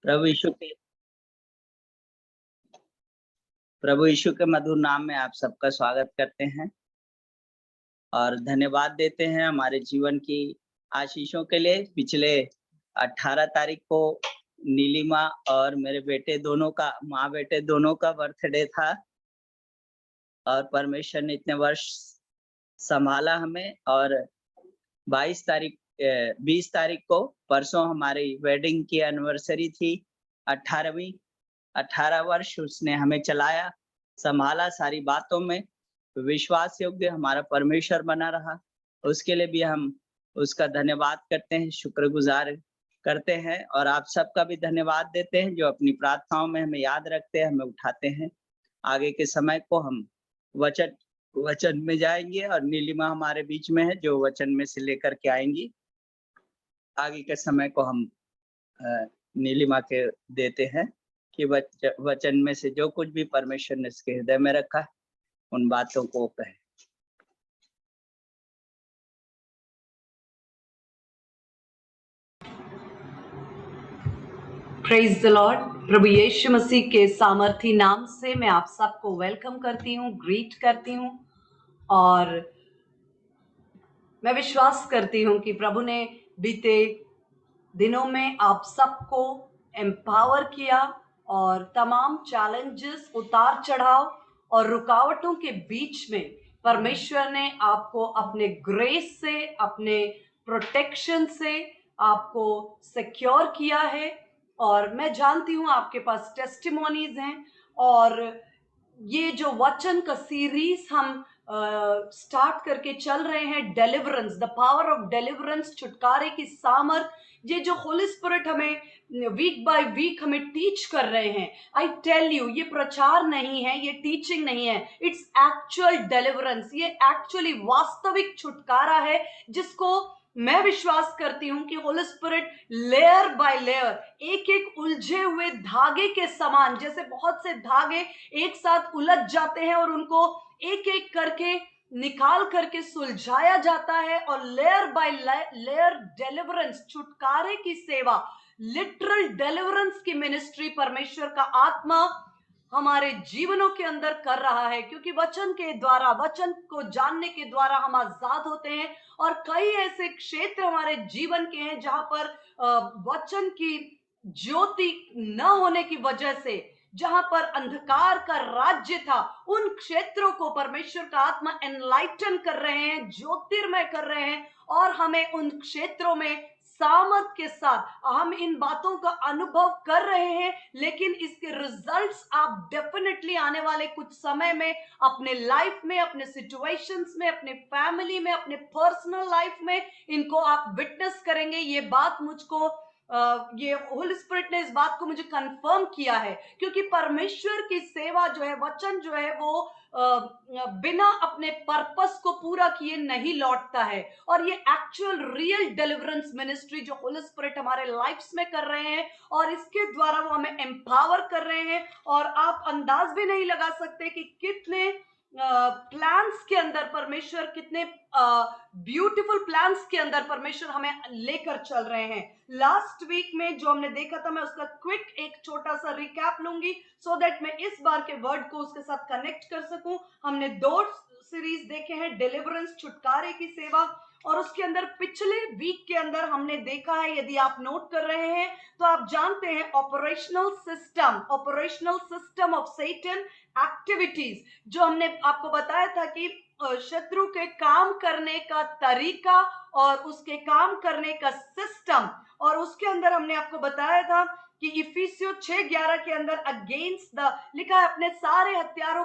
प्रभु यीशु के प्रभु यीशु के मधुर नाम में आप सबका स्वागत करते हैं और धन्यवाद देते हैं हमारे जीवन की आशीषों के लिए। पिछले 18 तारीख को नीलिमा और मेरे बेटे दोनों का माँ बेटे दोनों का बर्थडे था और परमेश्वर ने इतने वर्ष संभाला हमें। और 20 तारीख को परसों हमारी वेडिंग की एनिवर्सरी थी। 18 वर्ष उसने हमें चलाया, संभाला, सारी बातों में विश्वास योग्य हमारा परमेश्वर बना रहा। उसके लिए भी हम उसका धन्यवाद करते हैं, शुक्रगुजार करते हैं और आप सबका भी धन्यवाद देते हैं जो अपनी प्रार्थनाओं में हमें याद रखते हैं, हमें उठाते हैं। आगे के समय को हम वचन में जाएंगे और नीलिमा हमारे बीच में है जो वचन में से लेकर के आएंगी। आगे के समय को हम नीलिमा के देते हैं कि वचन में से जो कुछ भी परमेश्वर ने इसके हृदय में रखा है उन बातों को कहे। Praise the Lord. प्रभु यीशु मसीह के सामर्थी नाम से मैं आप सबको वेलकम करती हूँ, ग्रीट करती हूँ और मैं विश्वास करती हूँ कि प्रभु ने बीते दिनों में आप सबको एम्पावर किया और तमाम चैलेंजेस, उतार चढ़ाव और रुकावटों के बीच में परमेश्वर ने आपको अपने ग्रेस से, अपने प्रोटेक्शन से आपको सिक्योर किया है। और मैं जानती हूँ आपके पास टेस्टिमोनीज हैं और ये जो वचन का सीरीज हम स्टार्ट करके चल रहे हैं, deliverance, the power of deliverance, छुटकारे की सामर्थ, ये जो होली स्पिरिट हमें वीक बाय वीक हमें टीच कर रहे हैं। आई टेल यू, ये प्रचार नहीं है, ये टीचिंग नहीं है, इट्स एक्चुअल डिलीवरेंस। ये एक्चुअली वास्तविक छुटकारा है जिसको मैं विश्वास करती हूं कि Holi spirit layer by layer, एक एक उलझे हुए धागे के समान, जैसे बहुत से धागे एक साथ उलझ जाते हैं और उनको एक एक करके निकाल करके सुलझाया जाता है और लेयर बाय लेयर डिलीवरेंस, छुटकारे की सेवा, लिटरल डिलीवरेंस की मिनिस्ट्री परमेश्वर का आत्मा हमारे जीवनों के अंदर कर रहा है। क्योंकि वचन के द्वारा, वचन को जानने के द्वारा हम आजाद होते हैं और कई ऐसे क्षेत्र हमारे जीवन के हैं जहां पर वचन की ज्योति न होने की वजह से, जहां पर अंधकार का राज्य था, उन क्षेत्रों को परमेश्वर का आत्मा एनलाइटन कर रहे हैं, ज्योतिर्मय कर रहे हैं और हमें उन क्षेत्रों में सामर्थ के साथ हम इन बातों का अनुभव कर रहे हैं। लेकिन इसके रिजल्ट्स आप डेफिनेटली आने वाले कुछ समय में अपने लाइफ में, अपने सिचुएशंस में, अपने फैमिली में, अपने पर्सनल लाइफ में इनको आप विटनेस करेंगे। ये बात मुझको ये होली स्पिरिट ने इस बात को मुझे कंफर्म किया है, क्योंकि परमेश्वर की सेवा जो है, वचन जो है, वो बिना अपने पर्पस को पूरा किए नहीं लौटता है। और ये एक्चुअल रियल डिलीवरेंस मिनिस्ट्री जो होली स्पिरिट हमारे लाइफ्स में कर रहे हैं और इसके द्वारा वो हमें एम्पावर कर रहे हैं। और आप अंदाज भी नहीं लगा सकते कि कितने प्लान्स के अंदर परमेश्वर, कितने ब्यूटीफुल प्लान्स के अंदर परमेश्वर हमें लेकर चल रहे हैं। लास्ट वीक में जो हमने देखा था, मैं उसका क्विक एक छोटा सा रिकैप लूंगी सो दैट मैं इस बार के वर्ड को उसके साथ कनेक्ट कर सकूं। हमने 2 सीरीज देखे हैं, डिलीवरेंस, छुटकारे की सेवा, और उसके अंदर पिछले वीक के अंदर हमने देखा है, यदि आप नोट कर रहे हैं तो आप जानते हैं, operational system of Satan activities, जो हमने आपको बताया था कि शत्रु के काम करने का तरीका और उसके काम करने का सिस्टम। और उसके अंदर हमने आपको बताया था कि इफिसियों 6:11 के अंदर अगेंस्ट द लिखा है, अपने सारे हथियारों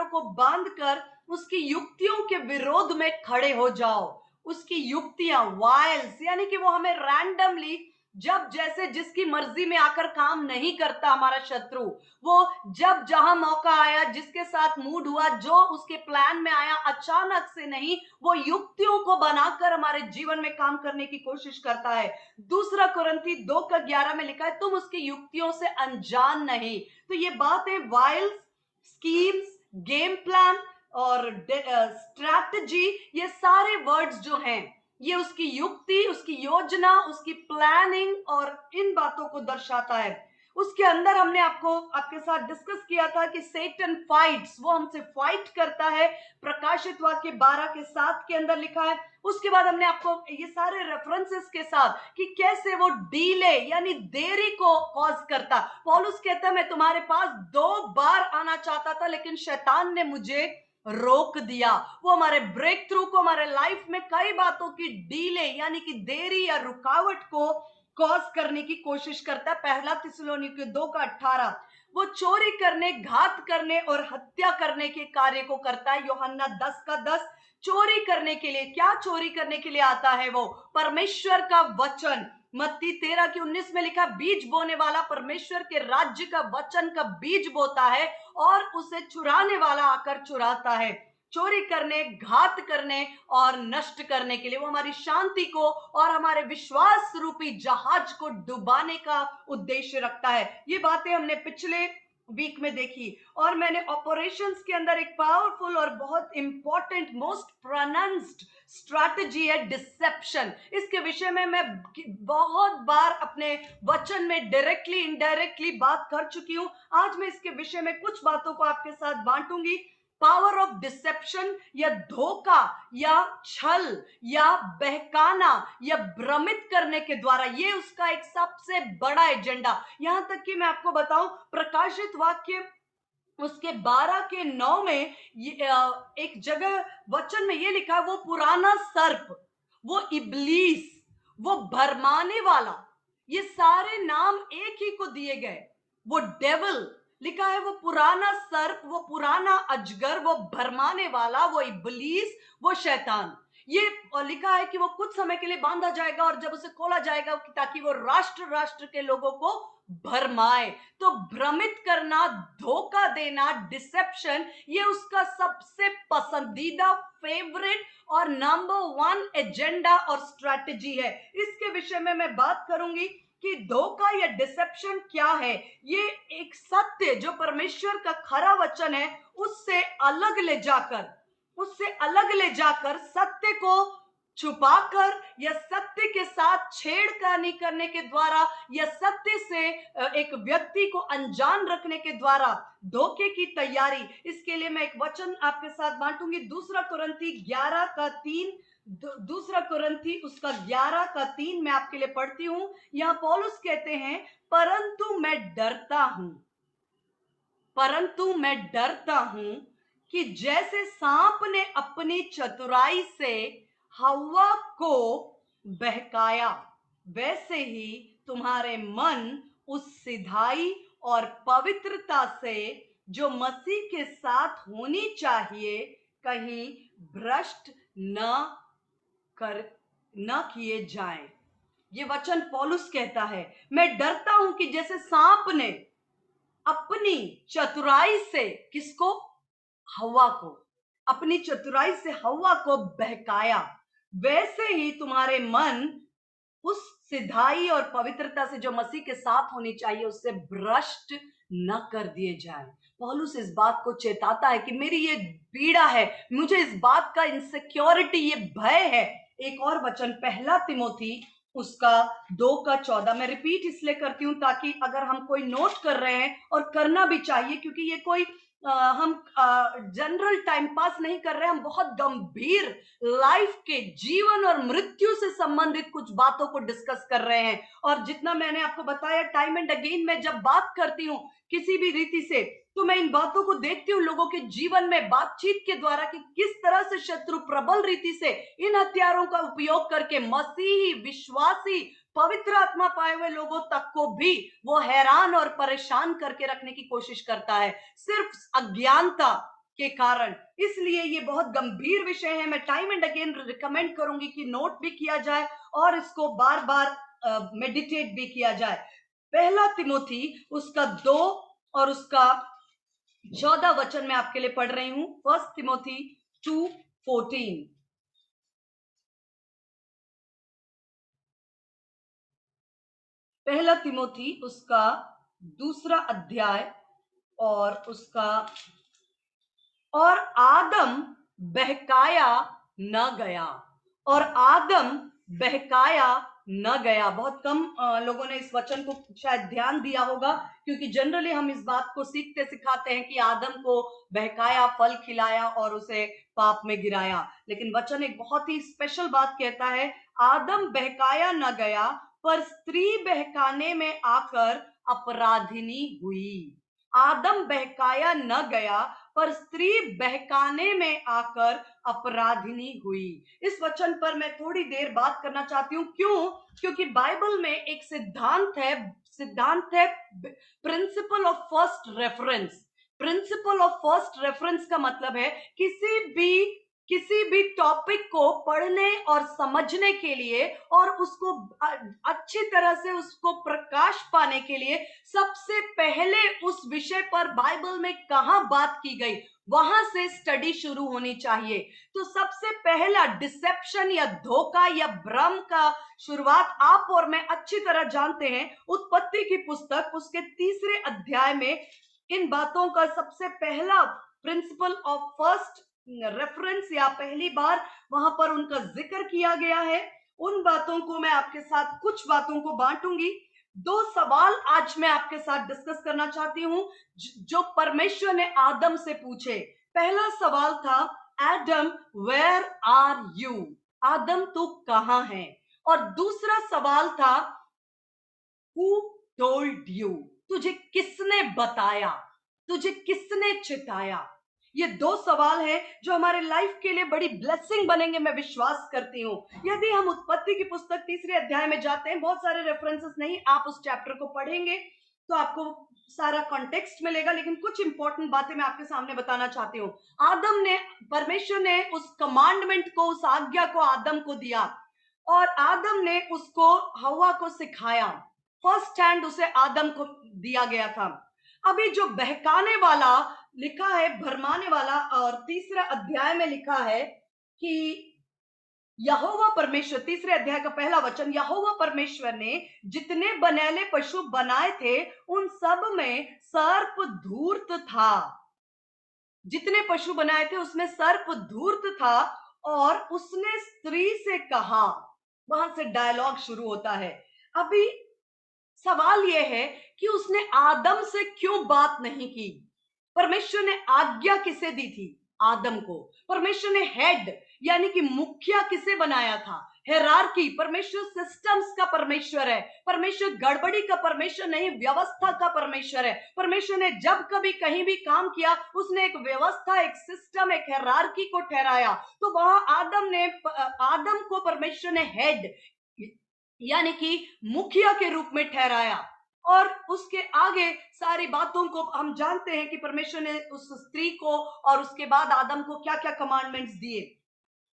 को बांधकर उसकी युक्तियों के विरोध में खड़े हो जाओ। उसकी युक्तियां, वाइल्स, यानी कि वो हमें रैंडमली, जब जैसे जिसकी मर्जी में आकर काम नहीं करता हमारा शत्रु। वो जब जहां मौका आया, जिसके साथ मूड हुआ, जो उसके प्लान में आया, अचानक से नहीं, वो युक्तियों को बनाकर हमारे जीवन में काम करने की कोशिश करता है। 2 कुरिन्थी 2:11 में लिखा है, तुम उसकी युक्तियों से अनजान नहीं। तो ये बात है, वाइल्स, स्कीम्स, गेम प्लान और स्ट्रैटेजी, ये सारे वर्ड्स जो हैं ये उसकी युक्ति, उसकी योजना, उसकी प्लानिंग और इन बातों को दर्शाता है। उसके अंदर हमने आपके साथ डिस्कस किया था कि सेटन फाइट्स, वो हमसे फाइट करता है। प्रकाशित वाक्य 12:7 के अंदर लिखा है। उसके बाद हमने आपको ये सारे रेफरेंसेस के साथ कि कैसे वो डीले यानी देरी को कॉज करता। पौलुस कहता है मैं तुम्हारे पास 2 बार आना चाहता था लेकिन शैतान ने मुझे रोक दिया। वो हमारे ब्रेक थ्रू को, हमारे लाइफ में कई बातों की डीले यानी कि देरी या रुकावट को कॉज करने की कोशिश करता है। पहला थिस्सलुनीके 2:18, वो चोरी करने, घात करने और हत्या करने के कार्य को करता है। यूहन्ना 10:10, चोरी करने के लिए, क्या चोरी करने के लिए आता है वो? परमेश्वर का वचन। मत्ती 13:19 में लिखा, बीज बोने वाला परमेश्वर के राज्य का वचन का बीज बोता है और उसे चुराने वाला आकर चुराता है। चोरी करने, घात करने और नष्ट करने के लिए, वो हमारी शांति को और हमारे विश्वास रूपी जहाज को डुबाने का उद्देश्य रखता है। ये बातें हमने पिछले वीक में देखी। और मैंने ऑपरेशंस के अंदर एक पावरफुल और बहुत इंपॉर्टेंट, मोस्ट प्रोनाउंस्ड स्ट्रैटेजी है डिसेप्शन। इसके विषय में मैं बहुत बार अपने वचन में डायरेक्टली इनडायरेक्टली बात कर चुकी हूं। आज मैं इसके विषय में कुछ बातों को आपके साथ बांटूंगी। पावर ऑफ डिसेप्शन या धोखा या छल या बहकाना या भ्रमित करने के द्वारा, ये उसका एक सबसे बड़ा एजेंडा। यहां तक कि मैं आपको बताऊं, प्रकाशित वाक्य उसके 12:9 में एक जगह वचन में ये लिखा है, वो पुराना सर्प, वो इब्लीस, वो भरमाने वाला, ये सारे नाम एक ही को दिए गए। वो डेविल लिखा है, वो पुराना सर्प, वो पुराना अजगर, वो भरमाने वाला, वो इब्लीस, वो शैतान। ये लिखा है कि वो कुछ समय के लिए बांधा जाएगा और जब उसे खोला जाएगा ताकि वो राष्ट्र राष्ट्र के लोगों को भरमाए। तो भ्रमित करना, धोखा देना, डिसेप्शन, ये उसका सबसे पसंदीदा, फेवरेट और नंबर 1 एजेंडा और स्ट्रैटेजी है। इसके विषय में मैं बात करूंगी कि धोखा या डिसेप्शन क्या है। ये एक सत्य जो परमेश्वर का खरा वचन है उससे अलग ले जाकर सत्य को छुपाकर या सत्य के साथ छेड़खानी करने के द्वारा या सत्य से एक व्यक्ति को अनजान रखने के द्वारा धोखे की तैयारी। इसके लिए मैं एक वचन आपके साथ बांटूंगी। दूसरा कुरिन्थी 11:3, दूसरा कुरिन्थी उसका 11:3 मैं आपके लिए पढ़ती हूं। यहां पौलुस कहते हैं, परंतु मैं डरता हूं कि जैसे सांप ने अपनी चतुराई से हव्वा को बहकाया, वैसे ही तुम्हारे मन उस सिधाई और पवित्रता से जो मसीह के साथ होनी चाहिए कहीं भ्रष्ट न किए जाएं। ये वचन पौलुस कहता है, मैं डरता हूं कि जैसे सांप ने अपनी चतुराई से, किसको? हव्वा को, अपनी चतुराई से हव्वा को बहकाया, वैसे ही तुम्हारे मन उस सिधाई और पवित्रता से जो मसीह के साथ होनी चाहिए उससे भ्रष्ट न कर दिए जाए। पौलुस इस बात को चेताता है कि मेरी ये पीड़ा है, मुझे इस बात का इनसिक्योरिटी, ये भय है। एक और वचन, पहला तिमोथी उसका 2:14, मैं रिपीट इसलिए करती हूं ताकि अगर हम कोई नोट कर रहे हैं, और करना भी चाहिए क्योंकि ये कोई हम जनरल टाइम पास नहीं कर रहे हैं, हम बहुत गंभीर लाइफ के, जीवन और मृत्यु से संबंधित कुछ बातों को डिस्कस कर रहे हैं। और जितना मैंने आपको बताया टाइम एंड अगेन, मैं जब बात करती हूं किसी भी रीति से तो मैं इन बातों को देखती हूँ लोगों के जीवन में बातचीत के द्वारा कि किस तरह से शत्रु प्रबल रीति से इन हथियारों का उपयोग करके मसीही, विश्वासी, पवित्र आत्मा पाए हुए लोगों तक को भी वो हैरान और परेशान करके रखने की कोशिश करता है, सिर्फ अज्ञानता के कारण। इसलिए ये बहुत गंभीर विषय है। मैं टाइम एंड अगेन रिकमेंड करूंगी कि नोट भी किया जाए और इसको बार बार मेडिटेट भी किया जाए। पहला तिमोथी उसका 2 और उसका 14 वचन मैं आपके लिए पढ़ रही हूं। फर्स्ट तिमोथी 2:14, पहला तिमोथी उसका 2 अध्याय और उसका, और आदम बहकाया न गया और आदम बहकाया न गया। बहुत कम लोगों ने इस वचन को शायद ध्यान दिया होगा, क्योंकि जनरली हम इस बात को सीखते सिखाते हैं कि आदम को बहकाया, फल खिलाया और उसे पाप में गिराया। लेकिन वचन एक बहुत ही स्पेशल बात कहता है, आदम बहकाया न गया पर स्त्री बहकाने में आकर अपराधिनी हुई। आदम बहकाया न गया पर स्त्री बहकाने में आकर अपराधिनी हुई। इस वचन पर मैं थोड़ी देर बात करना चाहती हूँ। क्यों? क्योंकि बाइबल में एक सिद्धांत है principle of first reference. Principle of first reference का मतलब है किसी भी टॉपिक को पढ़ने और समझने के लिए और उसको अच्छी तरह से उसको प्रकाश पाने के लिए सबसे पहले उस विषय पर बाइबल में कहां बात की गई, वहां से स्टडी शुरू होनी चाहिए। तो सबसे पहला डिसेप्शन या धोखा या भ्रम का शुरुआत आप और मैं अच्छी तरह जानते हैं। उत्पत्ति की पुस्तक उसके 3 अध्याय में इन बातों का सबसे पहला प्रिंसिपल ऑफ फर्स्ट रेफरेंस या पहली बार वहां पर उनका जिक्र किया गया है। उन बातों को मैं आपके साथ, कुछ बातों को बांटूंगी। 2 सवाल आज मैं आपके साथ डिस्कस करना चाहती हूं जो परमेश्वर ने आदम से पूछे। पहला सवाल था, एडम वेयर आर यू? आदम तू कहां है? और दूसरा सवाल था, हु टोल्ड यू? तुझे किसने बताया, तुझे किसने चिताया? ये 2 सवाल हैं जो हमारे लाइफ के लिए बड़ी ब्लेसिंग बनेंगे, मैं विश्वास करती हूं। यदि हम उत्पत्ति की पुस्तक 3 अध्याय में जाते हैं, बहुत सारे रेफरेंसेस नहीं, आप उस चैप्टर को पढ़ेंगे तो आपको सारा कॉन्टेक्स्ट मिलेगा, लेकिन कुछ इंपॉर्टेंट बातें मैं आपके सामने बताना चाहती हूँ। परमेश्वर ने उस कमांडमेंट को, उस आज्ञा को आदम को दिया और आदम ने उसको हवा को सिखाया। फर्स्ट हैंड उसे आदम को दिया गया था। अभी जो बहकाने वाला लिखा है, भरमाने वाला, और 3 अध्याय में लिखा है कि यहोवा परमेश्वर, 3 अध्याय का पहला वचन, यहोवा परमेश्वर ने जितने बनेले पशु बनाए थे उन सब में सर्प धूर्त था। जितने पशु बनाए थे उसमें सर्प धूर्त था और उसने स्त्री से कहा। वहां से डायलॉग शुरू होता है। अभी सवाल यह है कि उसने आदम से क्यों बात नहीं की? परमेश्वर ने आज्ञा किसे दी थी? आदम को। परमेश्वर ने हेड यानी कि मुखिया किसे बनाया था? हेरारकी। परमेश्वर सिस्टम्स का परमेश्वर है। परमेश्वर गड़बड़ी का परमेश्वर नहीं, व्यवस्था का परमेश्वर है। परमेश्वर ने जब कभी कहीं भी काम किया उसने एक व्यवस्था, एक सिस्टम, एक हेरारकी को ठहराया। तो वहां आदम को परमेश्वर ने हेड यानी कि मुखिया के रूप में ठहराया। और उसके आगे सारी बातों को हम जानते हैं कि परमेश्वर ने उस स्त्री को और उसके बाद आदम को क्या क्या कमांडमेंट्स दिए।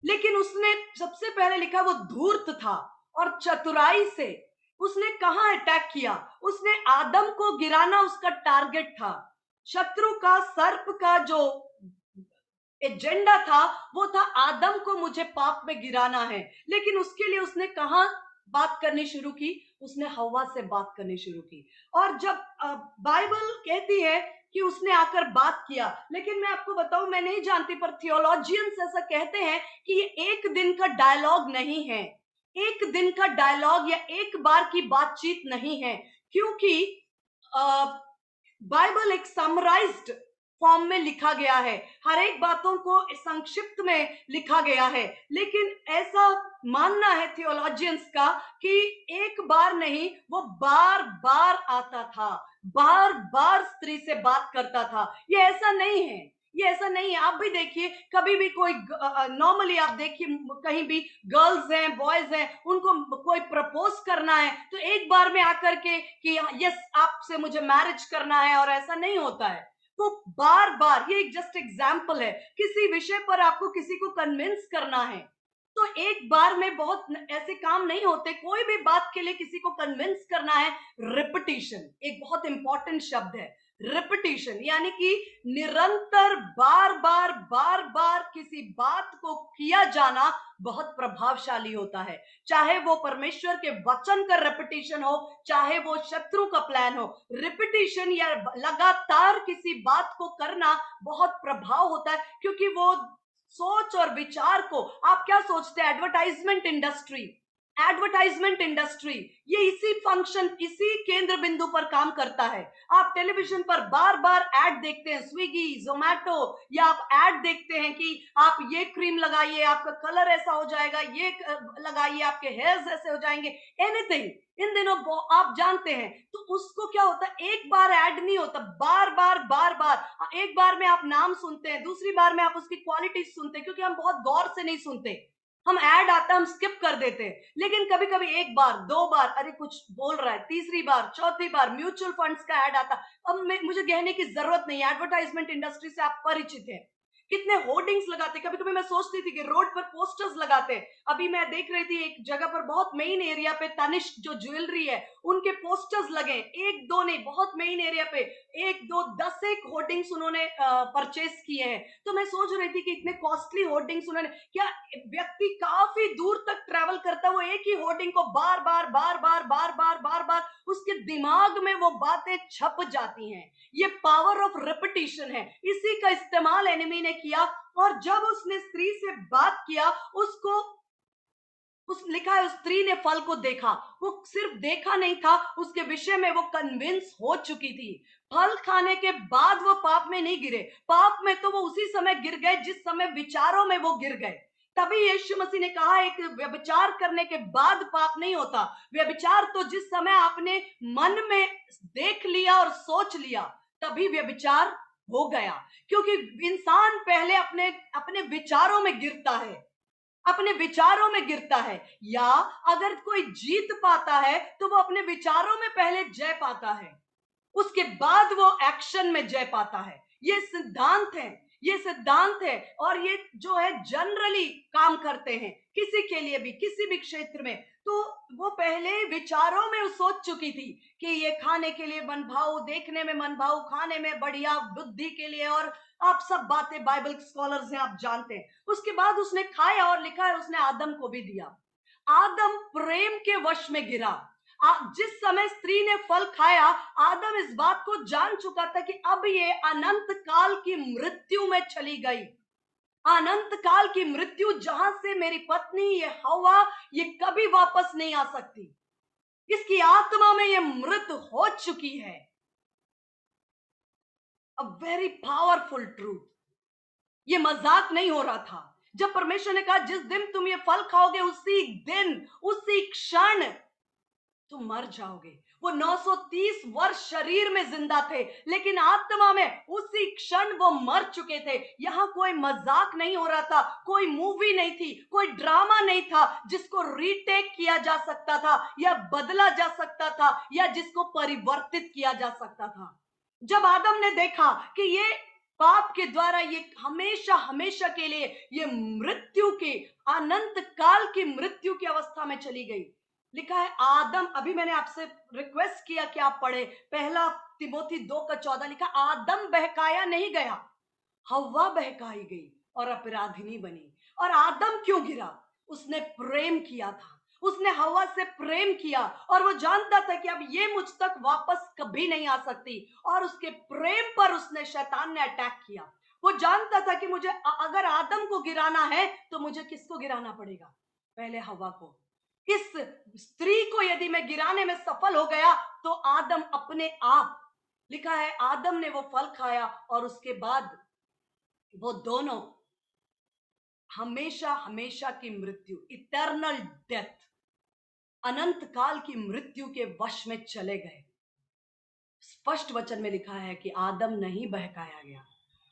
लेकिन उसने सबसे पहले लिखा वो धूर्त था और चतुराई से उसने कहां अटैक किया? उसने आदम को गिराना उसका टारगेट था। शत्रु का, सर्प का जो एजेंडा था वो था आदम को मुझे पाप में गिराना है। लेकिन उसके लिए उसने कहां बात करनी शुरू की? उसने हवा से बात करनी शुरू की। और जब बाइबल कहती है कि उसने आकर बात किया, लेकिन मैं आपको बताऊं, मैं नहीं जानती पर थियोलॉजियंस ऐसा कहते हैं कि ये एक दिन का डायलॉग नहीं है, एक दिन का डायलॉग या एक बार की बातचीत नहीं है, क्योंकि बाइबल एक समराइज्ड फॉर्म में लिखा गया है। हर एक बातों को संक्षिप्त में लिखा गया है। लेकिन ऐसा मानना है थियोलॉजियंस का कि एक बार नहीं, वो बार बार आता था, बार बार स्त्री से बात करता था। ये ऐसा नहीं है, ये ऐसा नहीं है। आप भी देखिए, कभी भी कोई नॉर्मली आप देखिए कहीं भी गर्ल्स हैं, बॉयज हैं, उनको कोई प्रपोज करना है तो एक बार में आकर के कि यस आपसे मुझे मैरिज करना है, और ऐसा नहीं होता है। तो बार बार, ये एक जस्ट एग्जाम्पल है, किसी विषय पर आपको किसी को कन्विंस करना है तो एक बार में बहुत ऐसे काम नहीं होते। कोई भी बात के लिए किसी को कन्विंस करना है, रिपीटिशन एक बहुत इंपॉर्टेंट शब्द है। रिपीटिशन यानी कि निरंतर बार बार किसी बात को किया जाना बहुत प्रभावशाली होता है। चाहे वो परमेश्वर के वचन का रिपीटिशन हो, चाहे वो शत्रु का प्लान हो, रिपीटिशन या लगातार किसी बात को करना बहुत प्रभाव होता है, क्योंकि वो सोच और विचार को, आप क्या सोचते हैं? एडवर्टाइजमेंट इंडस्ट्री ये इसी फंक्शन, इसी केंद्र बिंदु पर काम करता है। आप टेलीविजन पर बार बार एड देखते हैं, स्विगी, जोमैटो, या आप एड देखते हैं कि आप ये क्रीम लगाइए, आपका कलर ऐसा हो जाएगा, ये लगाइए, आपके हेयर्स ऐसे हो जाएंगे, एनीथिंग। इन दिनों आप जानते हैं, तो उसको क्या होता है, एक बार ऐड नहीं होता, बार बार बार बार। एक बार में आप नाम सुनते हैं, दूसरी बार में आप उसकी क्वालिटी सुनते हैं, क्योंकि हम बहुत गौर से नहीं सुनते। हम ऐड आता है हम स्किप कर देते हैं। लेकिन कभी कभी एक बार, दो बार, अरे कुछ बोल रहा है, तीसरी बार, चौथी बार म्यूचुअल फंड्स का ऐड आता। अब मुझे कहने की जरूरत नहीं है, एडवर्टाइजमेंट इंडस्ट्री से आप परिचित हैं। कितने होर्डिंग्स लगाते, कभी कभी मैं सोचती थी कि रोड पर पोस्टर्स लगाते। अभी मैं देख रही थी एक जगह पर, बहुत मेन एरिया पे, तनिष्क जो ज्वेलरी है उनके पोस्टर्स लगे, एक दो नहीं, बहुत मेन एरिया पे, एक दो 10 एक होर्डिंग्स उन्होंने परचेस किए हैं। तो मैं सोच रही थी कि इतने कॉस्टली होर्डिंग्स उन्होंने, क्या व्यक्ति काफी दूर तक ट्रैवल करता है, वो एक ही होर्डिंग को बार बार बार बार बार बार बार बार उसके दिमाग में वो बातें छप जाती हैं। ये पावर ऑफ रिपीटिशन है, इसी का इस्तेमाल एनिमी ने किया। और जब उसने स्त्री से बात किया, उसको लिखा है उस स्त्री ने फल को देखा। वो सिर्फ देखा नहीं था, उसके विषय में वो कन्विंस हो चुकी थी। फल खाने के बाद वो पाप में नहीं गिरे, पाप में तो वो उसी समय गिर गए जिस समय विचारों में वो गिर गए। तभी यीशु मसीह ने कहा, एक व्यभिचार करने के बाद पाप नहीं होता। व्यभिचार तो जिस समय आपने मन में देख लिया और सोच लिया, तभी व्यभिचार हो गया। क्योंकि इंसान पहले अपने अपने विचारों में गिरता है, अपने विचारों में गिरता है। या अगर कोई जीत पाता है तो वो अपने विचारों में पहले जय पाता है, उसके बाद वो एक्शन में जय पाता है। ये सिद्धांत है, ये सिद्धांत है। और ये जो है जनरली काम करते हैं किसी के लिए भी, किसी भी क्षेत्र में। तो वो पहले विचारों में सोच चुकी थी कि ये खाने के लिए मन भाव, देखने में मन भाव, खाने में बढ़िया, बुद्धि के लिए, और आप सब बातें बाइबल स्कॉलर्स हैं, आप जानते हैं। उसके बाद उसने खाया, और लिखा है उसने आदम को भी दिया। आदम प्रेम के वश में गिरा। जिस समय स्त्री ने फल खाया, आदम इस बात को जान चुका था कि अब ये अनंत काल की मृत्यु में चली गई। अनंत काल की मृत्यु, जहां से मेरी पत्नी ये हवा, ये कभी वापस नहीं आ सकती। इसकी आत्मा में ये मृत हो चुकी है। A very powerful truth. ये मजाक नहीं हो रहा था। जब परमेश्वर ने कहा जिस दिन तुम ये फल खाओगे, उसी दिन, उसी क्षण तुम मर जाओगे। वो 930 वर्ष शरीर में जिंदा थे, लेकिन आत्मा में उसी क्षण वो मर चुके थे। यहां कोई मजाक नहीं हो रहा था, कोई मूवी नहीं थी, कोई ड्रामा नहीं था जिसको रीटेक किया जा सकता था, या बदला जा सकता था, या जिसको परिवर्तित किया जा सकता था। जब आदम ने देखा कि ये पाप के द्वारा ये हमेशा हमेशा के लिए ये मृत्यु के, अनंत काल की मृत्यु की अवस्था में चली गई। लिखा है आदम, अभी मैंने आपसे रिक्वेस्ट किया कि आप पढ़े, पहला तिमोथी 2:14 लिखा, आदम बहकाया नहीं गया, हव्वा बहकाई गई और अपराधिनी बनी। और आदम क्यों गिरा? उसने प्रेम किया था, उसने हवा से प्रेम किया, और वो जानता था कि अब ये मुझ तक वापस कभी नहीं आ सकती। और उसके प्रेम पर उसने, शैतान ने अटैक किया। वो जानता था कि मुझे अगर आदम को गिराना है तो मुझे किसको गिराना पड़ेगा? पहले हवा को। इस स्त्री को यदि मैं गिराने में सफल हो गया तो आदम अपने आप, लिखा है आदम ने वो फल खाया, और उसके बाद वो दोनों हमेशा हमेशा की मृत्यु, इटर्नल डेथ, अनंत काल की मृत्यु के वश में चले गए। स्पष्ट वचन में लिखा है कि आदम नहीं बहकाया गया।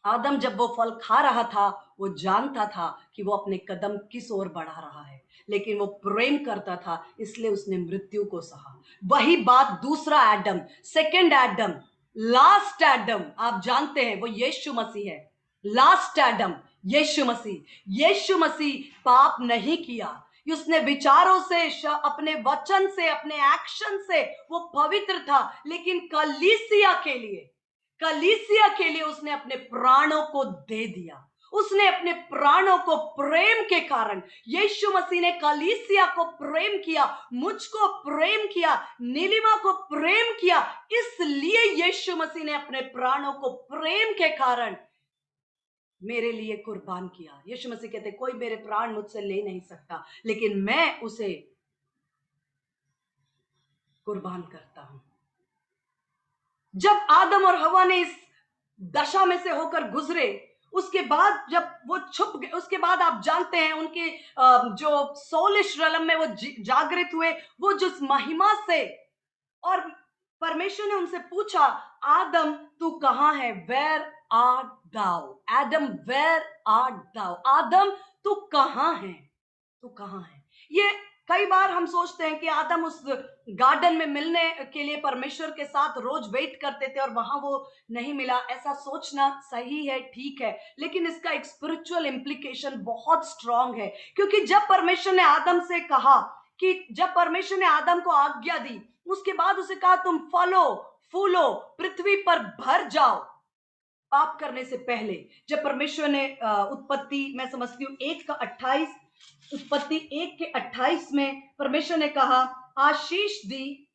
आदम जब वो फल खा रहा था, वो जानता था कि वो अपने कदम किस ओर बढ़ा रहा है, लेकिन वो प्रेम करता था, इसलिए उसने मृत्यु को सहा। वही बात दूसरा Adam, second Adam, last Adam, आप जानते हैं वो यीशु मसीह है। लास्ट एडम यीशु मसीह। यीशु मसीह पाप नहीं किया, उसने विचारों से, अपने वचन से, अपने एक्शन से वो पवित्र था। लेकिन कलीसिया के लिए उसने अपने प्राणों को दे दिया। उसने अपने प्राणों को प्रेम के कारण, यीशु मसीह ने कलीसिया को प्रेम किया, मुझको प्रेम किया, नीलिमा को प्रेम किया। इसलिए यीशु मसीह ने अपने प्राणों को प्रेम के कारण मेरे लिए कुर्बान किया। यीशु मसीह कहते कोई मेरे प्राण मुझसे ले नहीं सकता, लेकिन मैं उसे कुर्बान करता हूं। जब आदम और हवा ने इस दशा में से होकर गुजरे, उसके बाद जब वो छुप गए, उसके बाद आप जानते हैं उनके जो सोलिश रलम में वो जागृत हुए, वो जिस महिमा से, और परमेश्वर ने उनसे पूछा, आदम तू कहां है? Where art thou? Adam where art thou? Adam तू कहां है? तू कहां है? ये कई बार हम सोचते हैं कि आदम उस गार्डन में मिलने के लिए परमेश्वर के साथ रोज वेट करते थे और वहां वो नहीं मिला। ऐसा सोचना सही है, ठीक है, लेकिन इसका एक स्पिरिचुअल इम्प्लीकेशन बहुत स्ट्रांग है। क्योंकि जब परमेश्वर ने आदम से कहा, कि जब परमेश्वर ने आदम को आज्ञा दी, उसके बाद उसे कहा तुम फलो फूलो पृथ्वी पर भर जाओ। पाप करने से पहले जब परमेश्वर ने उत्पत्ति, मैं समझती हूँ 1:28, उत्पत्ति 1:28 में परमेश्वर ने कहा, आशीष दी,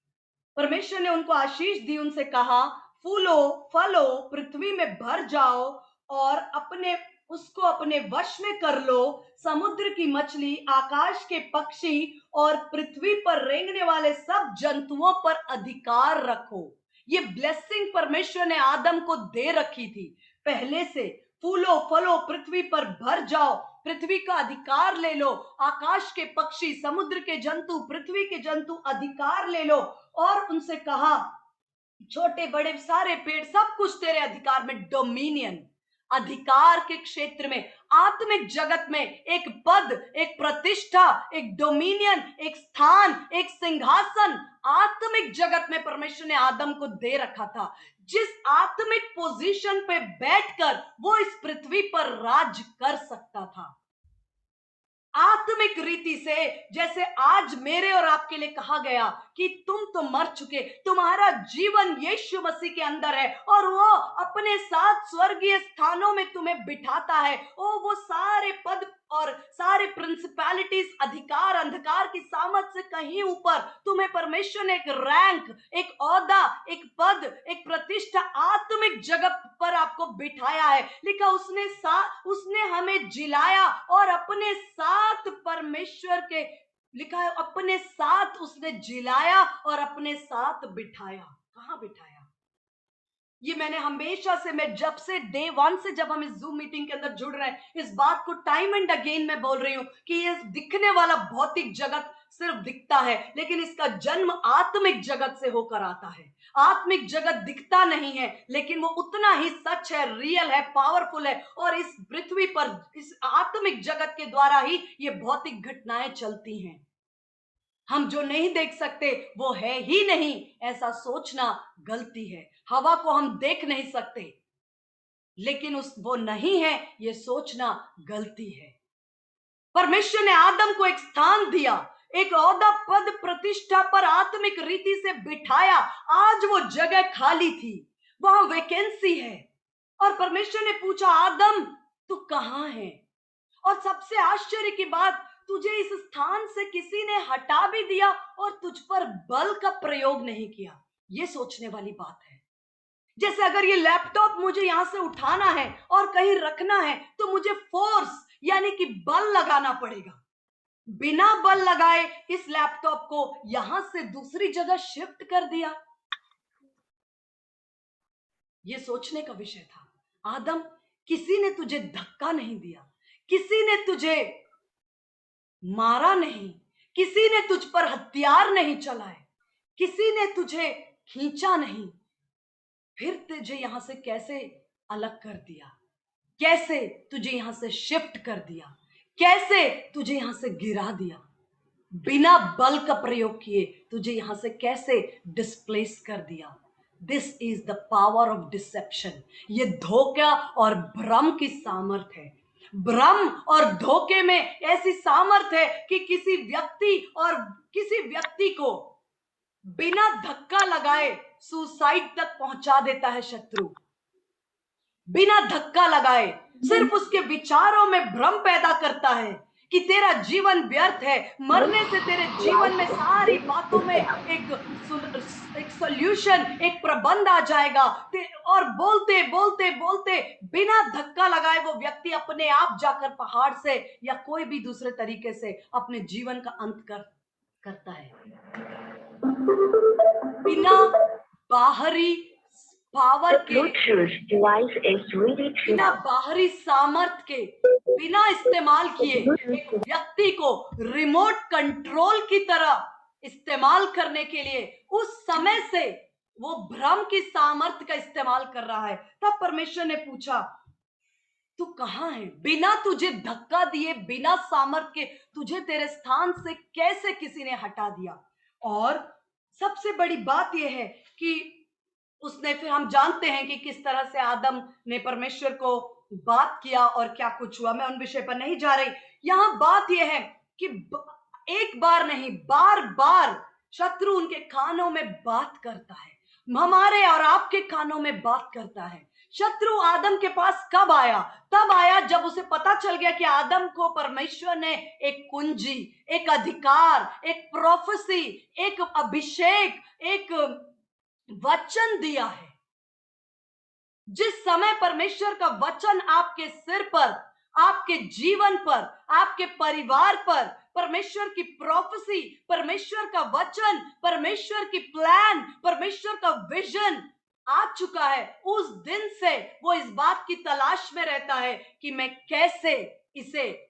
परमेश्वर ने उनको आशीष दी, उनसे कहा फूलो फलो पृथ्वी में भर जाओ और उसको अपने वश में कर लो, समुद्र की मछली, आकाश के पक्षी और पृथ्वी पर रेंगने वाले सब जंतुओं पर अधिकार रखो। ये ब्लेसिंग परमेश्वर ने आदम को दे रखी थी पहले से। फूलो फलो पृथ्वी पर भर जाओ, पृथ्वी का अधिकार ले लो, आकाश के पक्षी, समुद्र के जंतु, पृथ्वी के जंतु अधिकार ले लो। और उनसे कहा छोटे बड़े सारे पेड़ सब कुछ तेरे अधिकार में। डोमिनियन, अधिकार के क्षेत्र में, आत्मिक जगत में एक पद, एक प्रतिष्ठा, एक डोमिनियन, एक स्थान, एक सिंहासन आत्मिक जगत में परमेश्वर ने आदम को दे रखा था, जिस आत्मिक पोजीशन पे बैठकर वो इस पृथ्वी पर राज कर सकता था। आत्मिक रीति से, जैसे आज मेरे और आपके लिए कहा गया कि तुम तो मर चुके, तुम्हारा जीवन यीशु मसीह के अंदर है और वो अपने साथ स्वर्गीय स्थानों में तुम्हें बिठाता है। वो सारे पद और सारे प्रिंसिपैलिटीज, अधिकार, अंधकार की सामर्थ से कहीं ऊपर तुम्हें परमेश्वर ने एक रैंक, एक ओहदा, एक पद, एक प्रतिष्ठा आत्मिक जगत पर आपको बिठाया है। लिखा उसने हमें जिलाया और अपने साथ परमेश्वर के, लिखा है अपने साथ उसने जिलाया और अपने साथ बिठाया। कहां बिठाया? ये मैंने हमेशा से, मैं जब से डे 1 से जब हम इस जूम मीटिंग के अंदर जुड़ रहे हैं, इस बात को टाइम एंड अगेन मैं बोल रही हूं कि ये दिखने वाला भौतिक जगत सिर्फ दिखता है, लेकिन इसका जन्म आत्मिक जगत से होकर आता है। आत्मिक जगत दिखता नहीं है, लेकिन वो उतना ही सच है, रियल है, पावरफुल है, और इस पृथ्वी पर इस आत्मिक जगत के द्वारा ही ये भौतिक घटनाएं चलती हैं। हम जो नहीं देख सकते वो है ही नहीं, ऐसा सोचना गलती है। हवा को हम देख नहीं सकते, लेकिन वो नहीं है, ये सोचना गलती है। परमेश्वर ने आदम को एक स्थान दिया, एक ओहदा, पद, प्रतिष्ठा पर आत्मिक रीति से बिठाया। आज वो जगह खाली थी, वहां वैकेंसी है, और परमेश्वर ने पूछा आदम तू कहां है? और सबसे आश्चर्य की बात, तुझे इस स्थान से किसी ने हटा भी दिया और तुझ पर बल का प्रयोग नहीं किया। ये सोचने वाली बात है। जैसे अगर ये लैपटॉप मुझे यहां से उठाना है और कहीं रखना है तो मुझे फोर्स यानी कि बल लगाना पड़ेगा। बिना बल लगाए इस लैपटॉप को यहां से दूसरी जगह शिफ्ट कर दिया। ये सोचने का विषय था। आदम, किसी ने तुझे धक्का नहीं दिया, किसी ने तुझे मारा नहीं, किसी ने तुझ पर हथियार नहीं चलाए, किसी ने तुझे खींचा नहीं, फिर तुझे यहां से कैसे अलग कर दिया? कैसे तुझे यहां से शिफ्ट कर दिया? कैसे तुझे यहां से गिरा दिया? बिना बल का प्रयोग किए तुझे यहां से कैसे डिस्प्लेस कर दिया? This is the power of deception. ये धोखा और भ्रम की सामर्थ है। भ्रम और धोखे में ऐसी सामर्थ है कि किसी व्यक्ति को बिना धक्का लगाए सुसाइड तक पहुंचा देता है शत्रु। बिना धक्का लगाए सिर्फ उसके विचारों में भ्रम पैदा करता है कि तेरा जीवन व्यर्थ है, मरने से तेरे जीवन में सारी बातों में एक सॉल्यूशन, एक प्रबंध आ जाएगा, और बोलते बोलते बोलते बिना धक्का लगाए वो व्यक्ति अपने आप जाकर पहाड़ से या कोई भी दूसरे तरीके से अपने जीवन का अंत करता है। बिना बाहरी पावर The के, Bluetooth device is ready to बिना बाहरी सामर्थ के, बिना इस्तेमाल किए एक व्यक्ति को रिमोट कंट्रोल की तरह इस्तेमाल करने के लिए उस समय से वो भ्रम की सामर्थ का इस्तेमाल कर रहा है। तब परमेश्वर ने पूछा, तू कहां है? बिना तुझे धक्का दिए, बिना सामर्थ के तुझे तेरे स्थान से कैसे किसी ने हटा दिया? और सबसे बड़ी बात यह है कि उसने, फिर हम जानते हैं कि किस तरह से आदम ने परमेश्वर को बात किया और क्या कुछ हुआ। मैं उन विषय पर नहीं जा रही। यहां बात यह है कि एक बार नहीं, बार बार शत्रु उनके कानों में बात करता है, हमारे और आपके कानों में बात करता है। शत्रु आदम के पास कब आया? तब आया जब उसे पता चल गया कि आदम को परमेश्वर ने एक कुंजी, एक अधिकार, एक प्रोफेसी, एक अभिषेक, एक वचन दिया है। जिस समय परमेश्वर का वचन आपके सिर पर, आपके जीवन पर, आपके परिवार पर, परमेश्वर की प्रोफेसी, परमेश्वर का वचन, परमेश्वर की प्लान, परमेश्वर का विजन आ चुका है, उस दिन से वो इस बात की तलाश में रहता है कि मैं कैसे इसे,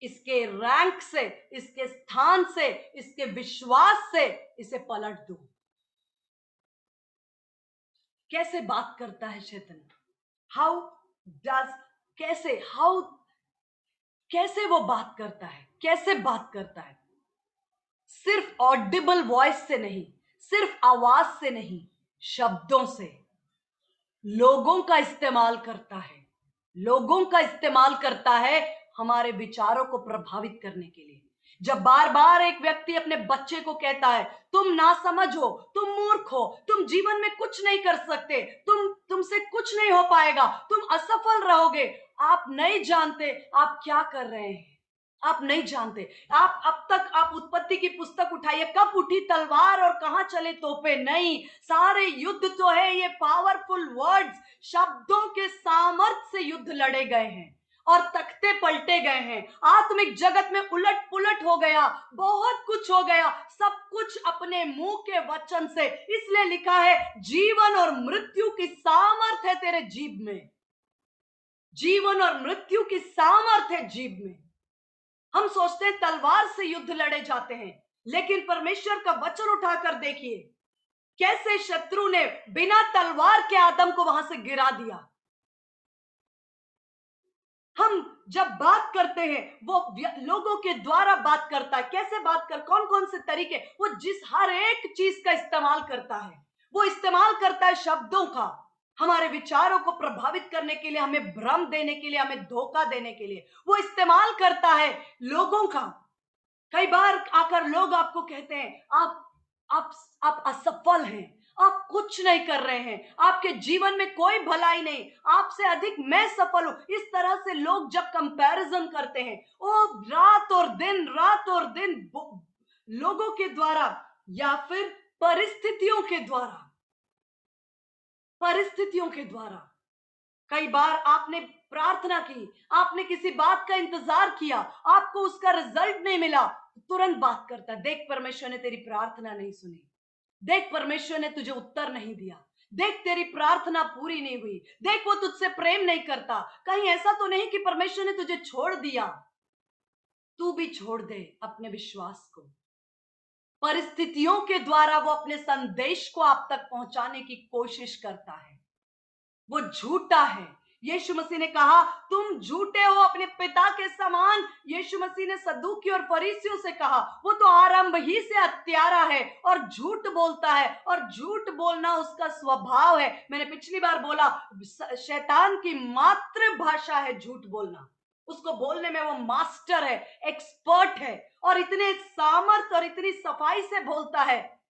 इसके रैंक से, इसके स्थान से, इसके विश्वास से इसे पलट दूं। कैसे बात करता है शैतान? कैसे वो बात करता है? कैसे बात करता है? सिर्फ ऑडिबल वॉइस से नहीं, सिर्फ आवाज से नहीं, शब्दों से लोगों का इस्तेमाल करता है। लोगों का इस्तेमाल करता है हमारे विचारों को प्रभावित करने के लिए। जब बार बार एक व्यक्ति अपने बच्चे को कहता है, तुम नासमझ हो, तुम मूर्ख हो, तुम जीवन में कुछ नहीं कर सकते, तुमसे कुछ नहीं हो पाएगा, तुम असफल रहोगे, आप नहीं जानते आप क्या कर रहे हैं, आप नहीं जानते। आप अब तक आप उत्पत्ति की पुस्तक उठाइए, कब उठी तलवार और कहां चले तोपे? नहीं, सारे युद्ध तो है ये पावरफुल वर्ड्स, शब्दों के सामर्थ्य से युद्ध लड़े गए हैं और तख्ते पलटे गए हैं। आत्मिक जगत में उलट पुलट हो गया, बहुत कुछ हो गया, सब कुछ अपने मुंह के वचन से। इसलिए लिखा है, जीवन और मृत्यु की सामर्थ है तेरे जीभ में। जीवन और मृत्यु की सामर्थ है जीभ में। हम सोचते हैं तलवार से युद्ध लड़े जाते हैं, लेकिन परमेश्वर का वचन उठाकर देखिए कैसे शत्रु ने बिना तलवार के आदम को वहां से गिरा दिया। हम जब बात करते हैं वो लोगों के द्वारा बात करता है। कैसे बात कर, कौन कौन से तरीके, वो जिस हर एक चीज का इस्तेमाल करता है, वो इस्तेमाल करता है शब्दों का, हमारे विचारों को प्रभावित करने के लिए, हमें भ्रम देने के लिए, हमें धोखा देने के लिए। वो इस्तेमाल करता है लोगों का। कई बार आकर लोग आपको कहते हैं, आप असफल हैं, आप कुछ नहीं कर रहे हैं, आपके जीवन में कोई भलाई नहीं, आपसे अधिक मैं सफल हूं। इस तरह से लोग जब कंपैरिजन करते हैं, वो रात और दिन लोगों के द्वारा या फिर परिस्थितियों के द्वारा। कई बार आपने प्रार्थना की, आपने किसी बात का इंतजार किया, आपको उसका रिजल्ट नहीं मिला, तुरंत बात करता है, देख परमेश्वर ने तेरी प्रार्थना नहीं सुनी, देख परमेश्वर ने तुझे उत्तर नहीं दिया, देख तेरी प्रार्थना पूरी नहीं हुई, देख वो तुझसे प्रेम नहीं करता। कहीं ऐसा तो नहीं कि परमेश्वर ने तुझे छोड़ दिया? तू भी छोड़ दे अपने विश्वास को। परिस्थितियों के द्वारा वो अपने संदेश को आप तक पहुंचाने की कोशिश करता है। वो झूठा है। यीशु मसीह ने कहा, तुम झूठे हो अपने पिता के समान। यीशु मसीह ने सदूकी और फरीसियों से कहा, वो तो आरंभ ही से हत्यारा है और झूठ बोलता है, और झूठ बोलना उसका स्वभाव है। मैंने पिछली बार बोला, शैतान की मातृभाषा है झूठ बोलना। उसको बोलने में वो मास्टर है, एक्सपर्ट है, और इतने सामर्थ और इतनी सफाई से बोलता है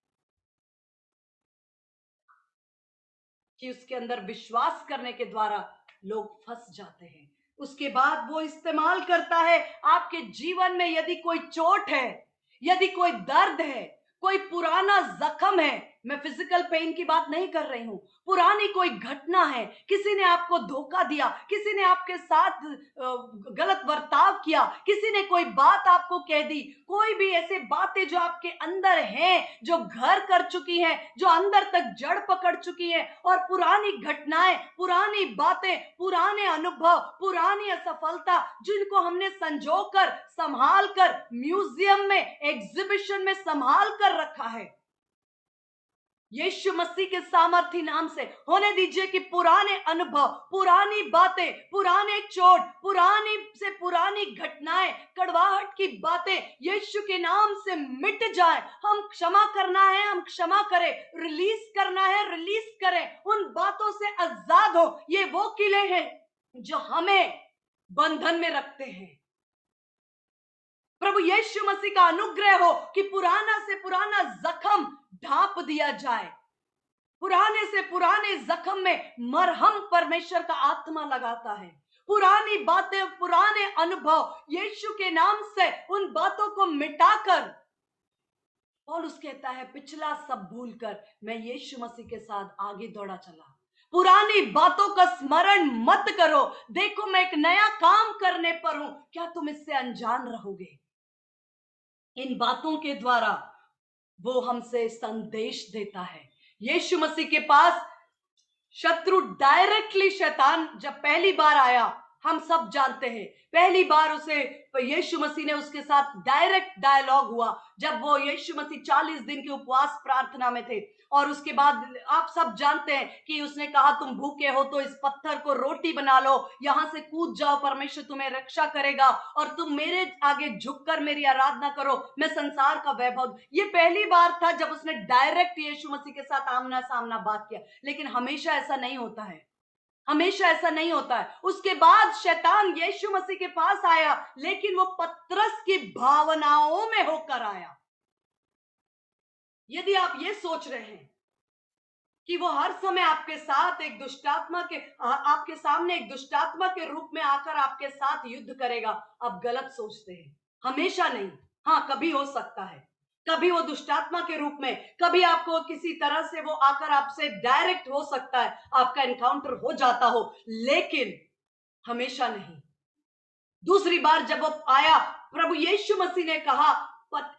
कि उसके अंदर विश्वास करने के द्वारा लोग फंस जाते हैं। उसके बाद वो इस्तेमाल करता है आपके जीवन में, यदि कोई चोट है, यदि कोई दर्द है, कोई पुराना जख्म है, मैं फिजिकल पेन की बात नहीं कर रही हूं। पुरानी कोई घटना है, किसी ने आपको धोखा दिया, किसी ने आपके साथ गलत बर्ताव किया, किसी ने कोई बात आपको कह दी, कोई भी ऐसे बातें जो आपके अंदर हैं, जो घर कर चुकी हैं, जो अंदर तक जड़ पकड़ चुकी हैं, और पुरानी घटनाएं, पुरानी बातें, पुराने अनुभव, पुरानी असफलता, जिनको हमने संजोकर, संभाल कर, म्यूजियम में, एग्जीबिशन में संभाल कर रखा है, यीशु मसीह के सामर्थी नाम से होने दीजिए कि पुराने अनुभव, पुरानी बातें, पुराने चोट, पुरानी से पुरानी घटनाएं, कड़वाहट की बातें यीशु के नाम से मिट जाएं। हम क्षमा करना है, हम क्षमा करें, रिलीज करना है, रिलीज करें, उन बातों से आजाद हो। ये वो किले हैं जो हमें बंधन में रखते हैं। प्रभु यीशु मसीह का अनुग्रह हो कि पुराना से पुराना जख्म ढांप दिया जाए। पुराने से पुराने जख्म में मरहम परमेश्वर का आत्मा लगाता है। पुरानी बातें, पुराने अनुभव यीशु के नाम से उन बातों को मिटाकर, पौलुस कहता है पिछला सब भूलकर मैं यीशु मसीह के साथ आगे दौड़ा चला। पुरानी बातों का स्मरण मत करो, देखो मैं एक नया काम करने पर हूं, क्या तुम इससे अनजान रहोगे? इन बातों के द्वारा वो हमसे संदेश देता है। यीशु मसीह के पास शत्रु डायरेक्टली, शैतान जब पहली बार आया, हम सब जानते हैं, पहली बार उसे यीशु मसीह ने उसके साथ डायरेक्ट डायलॉग हुआ जब वो यीशु मसीह 40 दिन के उपवास प्रार्थना में थे। और उसके बाद आप सब जानते हैं कि उसने कहा तुम भूखे हो तो इस पत्थर को रोटी बना लो, यहां से कूद जाओ, परमेश्वर तुम्हें रक्षा करेगा, और तुम मेरे आगे झुककर मेरी आराधना करो, मैं संसार का वैभव। ये पहली बार था जब उसने डायरेक्ट यीशु मसीह के साथ आमना सामना बात किया। लेकिन हमेशा ऐसा नहीं होता है, हमेशा ऐसा नहीं होता है। उसके बाद शैतान यीशु मसीह के पास आया, लेकिन वो पतरस की भावनाओं में होकर आया। यदि आप ये सोच रहे हैं कि वो हर समय आपके साथ एक दुष्टात्मा के, आपके सामने एक दुष्टात्मा के रूप में आकर आपके साथ युद्ध करेगा, आप गलत सोचते हैं। हमेशा नहीं, हाँ कभी हो सकता है, कभी वो दुष्टात्मा के रूप में, कभी आपको किसी तरह से वो आकर आपसे डायरेक्ट हो सकता है, आपका एनकाउंटर हो जाता हो, लेकिन हमेशा नहीं। दूसरी बार जब वो आया, प्रभु यीशु मसीह ने कहा,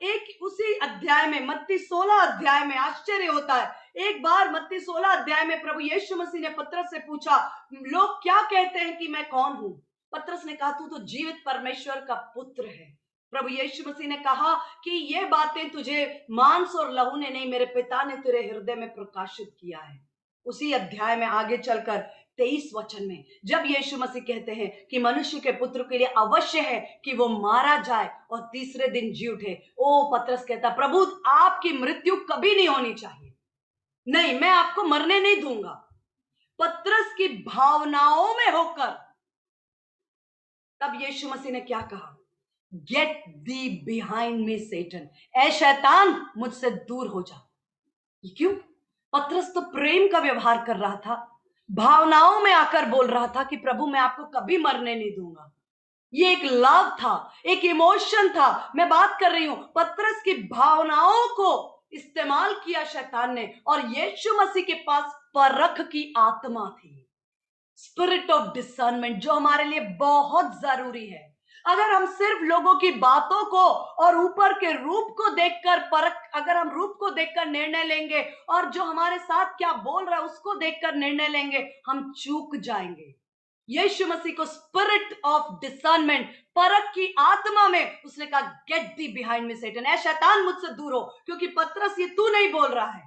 एक उसी अध्याय में, मत्ती 16 अध्याय में, आश्चर्य होता है, एक बार मत्ती 16 अध्याय में प्रभु यीशु मसीह ने पतरस से पूछा, लोग क्या कहते हैं कि मैं कौन हूं? पतरस ने कहा, तू तो जीवित परमेश्वर का पुत्र है। प्रभु यीशु मसीह ने कहा कि ये बातें तुझे मांस और लहू ने नहीं, मेरे पिता ने तेरे हृदय में प्रकाशित किया है। उसी अध्याय में आगे चलकर 23 वचन में जब यीशु मसीह कहते हैं कि मनुष्य के पुत्र के लिए अवश्य है कि वो मारा जाए और तीसरे दिन जी उठे, ओ पतरस कहता, प्रभु आपकी मृत्यु कभी नहीं होनी चाहिए, नहीं मैं आपको मरने नहीं दूंगा। पतरस की भावनाओं में होकर तब यीशु मसीह ने क्या कहा, गेट दी बिहाइंड मी सेटन, ऐ शैतान मुझसे दूर हो जा। क्यों? पतरस तो प्रेम का व्यवहार कर रहा था, भावनाओं में आकर बोल रहा था कि प्रभु मैं आपको कभी मरने नहीं दूंगा। ये एक लव था, एक इमोशन था। मैं बात कर रही हूं, पतरस की भावनाओं को इस्तेमाल किया शैतान ने, और यीशु मसीह के पास परख की आत्मा थी, स्पिरिट ऑफ डिसर्नमेंट, जो हमारे लिए बहुत जरूरी है। अगर हम सिर्फ लोगों की बातों को और ऊपर के रूप को देखकर परख, अगर हम रूप को देखकर निर्णय लेंगे और जो हमारे साथ क्या बोल रहा है उसको देखकर निर्णय लेंगे, हम चूक जाएंगे। यीशु मसीह को स्पिरिट ऑफ डिसर्नमेंट, परख की आत्मा में उसने कहा, गेट दी बिहाइंड मी सेटन, ऐ शैतान मुझसे दूर हो। क्योंकि पतरस ये तू नहीं बोल रहा है,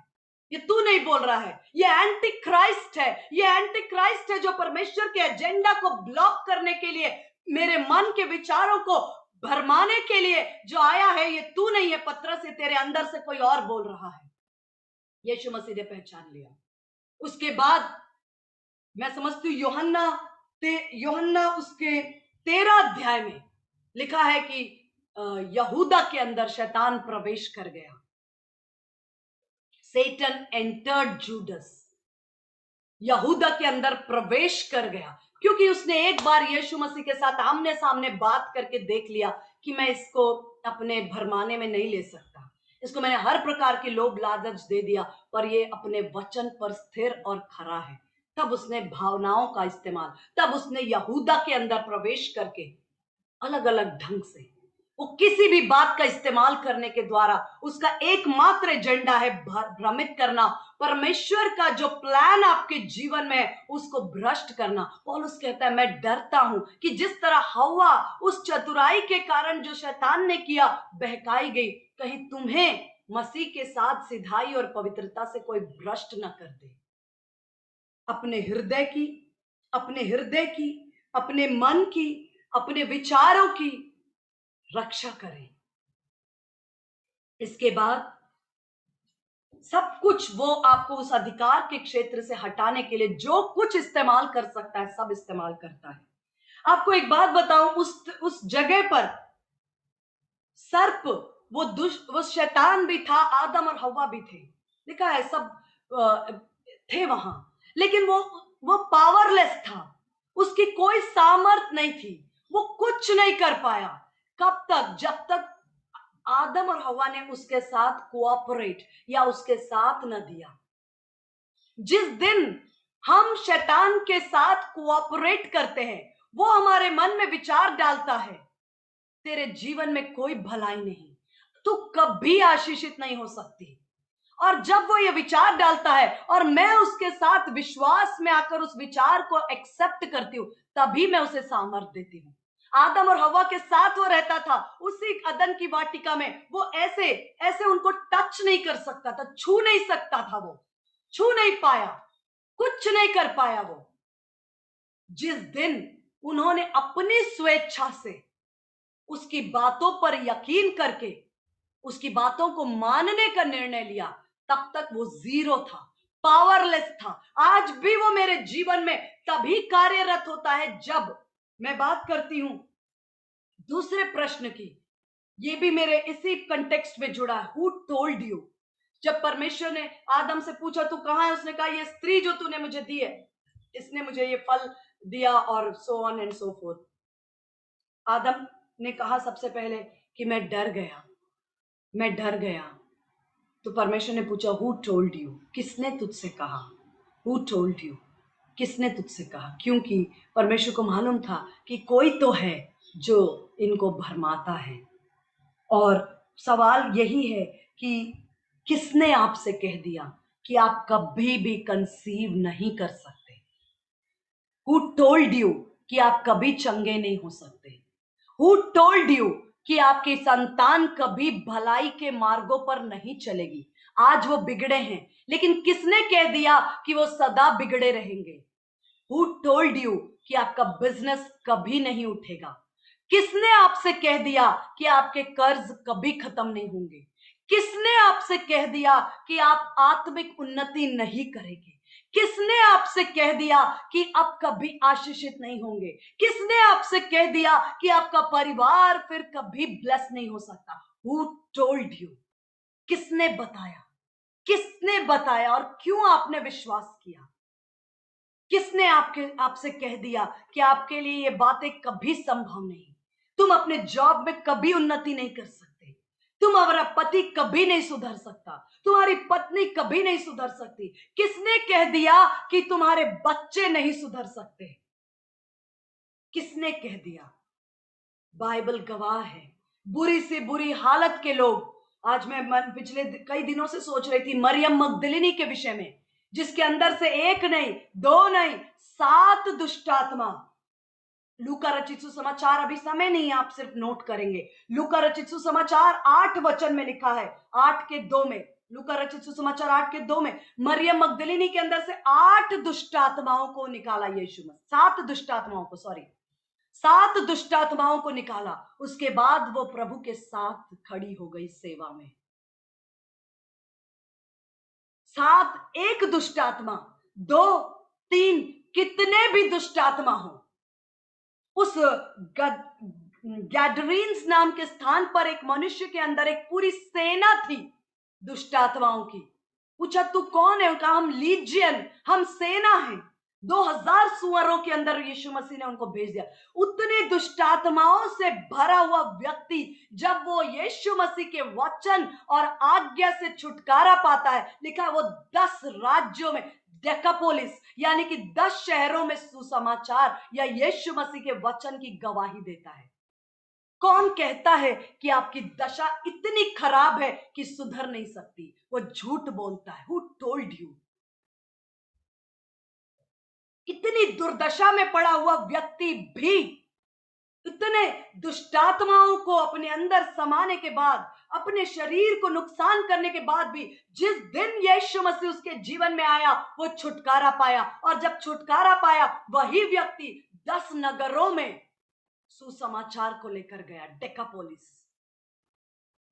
ये तू नहीं बोल रहा है, ये एंटी क्राइस्ट है, ये एंटी क्राइस्ट है जो परमेश्वर के एजेंडा को ब्लॉक करने के लिए, मेरे मन के विचारों को भरमाने के लिए जो आया है, ये तू नहीं है पतरस, ये तेरे अंदर से कोई और बोल रहा है। यीशु मसीह ने पहचान लिया। उसके बाद मैं समझती हूँ यूहन्ना उसके 13 अध्याय में लिखा है कि यहूदा के अंदर शैतान प्रवेश कर गया। Satan entered Judas, यहूदा के अंदर प्रवेश कर गया, क्योंकि उसने एक बार यीशु मसीह के साथ आमने सामने बात करके देख लिया कि मैं इसको अपने भरमाने में नहीं ले सकता, इसको मैंने हर प्रकार की लोभ लालच दे दिया, पर ये अपने वचन पर स्थिर और खरा है। तब उसने भावनाओं का इस्तेमाल, तब उसने यहूदा के अंदर प्रवेश करके अलग अलग ढंग से वो किसी भी बात का इस्तेमाल करने के द्वारा उसका एकमात्र एजेंडा है भ्रमित करना, परमेश्वर का जो प्लान आपके जीवन में है उसको भ्रष्ट करना। पौलुस कहता है, मैं डरता हूं कि जिस तरह हव्वा उस चतुराई के कारण जो शैतान ने किया बहकाई गई, कहीं तुम्हें मसीह के साथ सिधाई और पवित्रता से कोई भ्रष्ट न कर दे। अपने हृदय की, अपने मन की, अपने विचारों की रक्षा करें। इसके बाद सब कुछ वो आपको उस अधिकार के क्षेत्र से हटाने के लिए जो कुछ इस्तेमाल कर सकता है सब इस्तेमाल करता है। आपको एक बात बताऊं, उस जगह पर सर्प, वो शैतान भी था, आदम और हव्वा भी थे, लिखा है सब थे वहां, लेकिन वो पावरलेस था, उसकी कोई सामर्थ नहीं थी, वो कुछ नहीं कर पाया। कब तक? जब तक आदम और हव्वा ने उसके साथ कोऑपरेट या उसके साथ न दिया। जिस दिन हम शैतान के साथ कोऑपरेट करते हैं, वो हमारे मन में विचार डालता है, तेरे जीवन में कोई भलाई नहीं, तू कभी आशीषित नहीं हो सकती। और जब वो ये विचार डालता है और मैं उसके साथ विश्वास में आकर उस विचार को एक्सेप्ट करती हूं, तभी मैं उसे सामर्थ देती हूं। आदम और हव्वा के साथ वो रहता था उसी अदन की वाटिका में, वो ऐसे ऐसे उनको टच नहीं कर सकता था, छू नहीं सकता था, वो छू नहीं पाया, कुछ नहीं कर पाया। वो जिस दिन उन्होंने अपनी स्वेच्छा से उसकी बातों पर यकीन करके उसकी बातों को मानने का निर्णय लिया, तब तक वो जीरो था, पावरलेस था। आज भी वो मेरे जीवन में तभी कार्यरत होता है जब मैं बात करती हूं दूसरे प्रश्न की, ये भी मेरे इसी कंटेक्स्ट में जुड़ा है, हु टोल्ड यू। जब परमेश्वर ने आदम से पूछा तू कहां है, उसने कहा ये स्त्री जो तूने मुझे दी है, इसने मुझे ये फल दिया, और so on and so forth. Adam ने कहा सबसे पहले कि मैं डर गया। तो परमेश्वर ने पूछा हु टोल्ड यू, किसने तुझसे कहा? हु टोल्ड यू, किसने तुझसे कहा? क्योंकि परमेश्वर को मालूम था कि कोई तो है जो इनको भरमाता है। और सवाल यही है कि किसने आपसे कह दिया कि आप कभी भी कंसीव नहीं कर सकते? हु टोल्ड यू कि आप कभी चंगे नहीं हो सकते? हु टोल्ड यू कि आपकी संतान कभी भलाई के मार्गों पर नहीं चलेगी? आज वो बिगड़े हैं, लेकिन किसने कह दिया कि वो सदा बिगड़े रहेंगे? हु टोल्ड यू कि आपका बिजनेस कभी नहीं उठेगा? किसने आपसे कह दिया कि आपके कर्ज कभी खत्म नहीं होंगे? किसने आपसे कह दिया कि आप आत्मिक उन्नति नहीं करेंगे? किसने आपसे कह दिया कि आप कभी आशीषित नहीं होंगे? किसने आपसे कह दिया कि आपका परिवार फिर कभी ब्लेस नहीं हो सकता? हु टोल्ड यू, किसने बताया? किसने बताया और क्यों आपने विश्वास किया? किसने आपसे कह दिया कि आपके लिए ये बातें कभी संभव नहीं, तुम अपने जॉब में कभी उन्नति नहीं कर सकते, तुम्हारा पति कभी नहीं सुधर सकता, तुम्हारी पत्नी कभी नहीं सुधर सकती? किसने कह दिया कि तुम्हारे बच्चे नहीं सुधर सकते? किसने कह दिया? बाइबल गवाह है। बुरी से बुरी हालत के लोग, आज मैं पिछले कई दिनों से सोच रही थी मरियम मगदलिनी के विषय में, जिसके अंदर से एक नहीं, दो नहीं, 7 दुष्टात्मा। लूका रचित सुसमाचार, अभी समय नहीं, आप सिर्फ नोट करेंगे, लूका रचित सुसमाचार 8 वचन में लिखा है, 8 के 2 में, लूका रचित सुसमाचार 8 के 2 में मरियम मगदलिनी के अंदर से 8 दुष्टात्माओं को निकाला यीशु मसीह, 7 दुष्टात्माओं को, सॉरी 7 दुष्टात्माओं को निकाला। उसके बाद वो प्रभु के साथ खड़ी हो गई सेवा में। 7, एक दुष्टात्मा, 2, 3, कितने भी दुष्टात्मा हो, उस गैडरीन्स नाम के स्थान पर एक मनुष्य के अंदर एक पूरी सेना थी दुष्टात्माओं की। पूछा तू कौन है? कहा हम लीजियन, हम सेना हैं। 2000 सुअरों के अंदर यीशु मसीह ने उनको भेज दिया। उतने दुष्ट आत्माओं से भरा हुआ व्यक्ति जब वो यीशु मसीह के वचन और आज्ञा से छुटकारा पाता है, लिखा है वो 10 राज्यों में, डेकापोलिस यानी कि 10 शहरों में सुसमाचार या यीशु मसीह के वचन की गवाही देता है। कौन कहता है कि आपकी दशा इतनी खराब है कि सुधर नहीं सकती? वो झूठ बोलता है। Who told you? इतनी दुर्दशा में पड़ा हुआ व्यक्ति भी, इतने दुष्टात्माओं को अपने अंदर समाने के बाद, अपने शरीर को नुकसान करने के बाद भी, जिस दिन यीशु मसीह उसके जीवन में आया वो छुटकारा पाया। और जब छुटकारा पाया वही व्यक्ति 10 नगरों में सुसमाचार को लेकर गया। डेकापोलिस।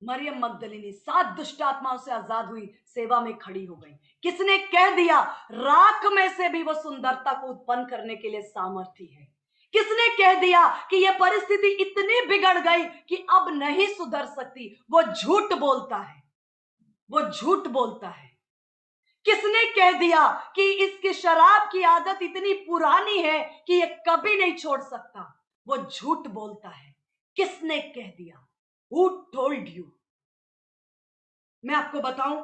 मरियम मगदलिनी 7 दुष्ट आत्माओं से आजाद हुई, सेवा में खड़ी हो गई। किसने कह दिया राख में से भी वो सुंदरता को उत्पन्न करने के लिए सामर्थ्य है? किसने कह दिया कि यह परिस्थिति इतनी बिगड़ गई कि अब नहीं सुधर सकती? वो झूठ बोलता है, वो झूठ बोलता है। किसने कह दिया कि इसकी शराब की आदत इतनी पुरानी है कि ये कभी नहीं छोड़ सकता? वो झूठ बोलता है। किसने कह दिया? Who told you? मैं आपको बताऊं,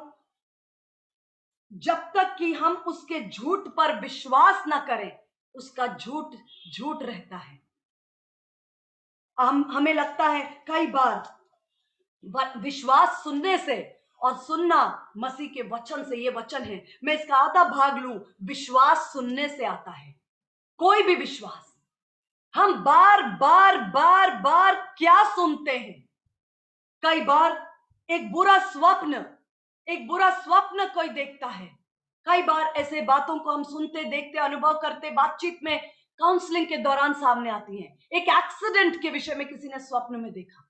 जब तक कि हम उसके झूठ पर विश्वास ना करें, उसका झूठ झूठ रहता है। हमें लगता है कई बार विश्वास सुनने से, और सुनना मसीह के वचन से, ये वचन है, मैं इसका आधा भाग लूं, विश्वास सुनने से आता है। कोई भी विश्वास। हम बार बार बार बार क्या सुनते हैं? कई बार एक बुरा स्वप्न कोई देखता है। कई बार ऐसे बातों को हम सुनते, देखते, अनुभव करते, बातचीत में, काउंसलिंग के दौरान सामने आती हैं। एक एक्सीडेंट के विषय में किसी ने स्वप्न में देखा।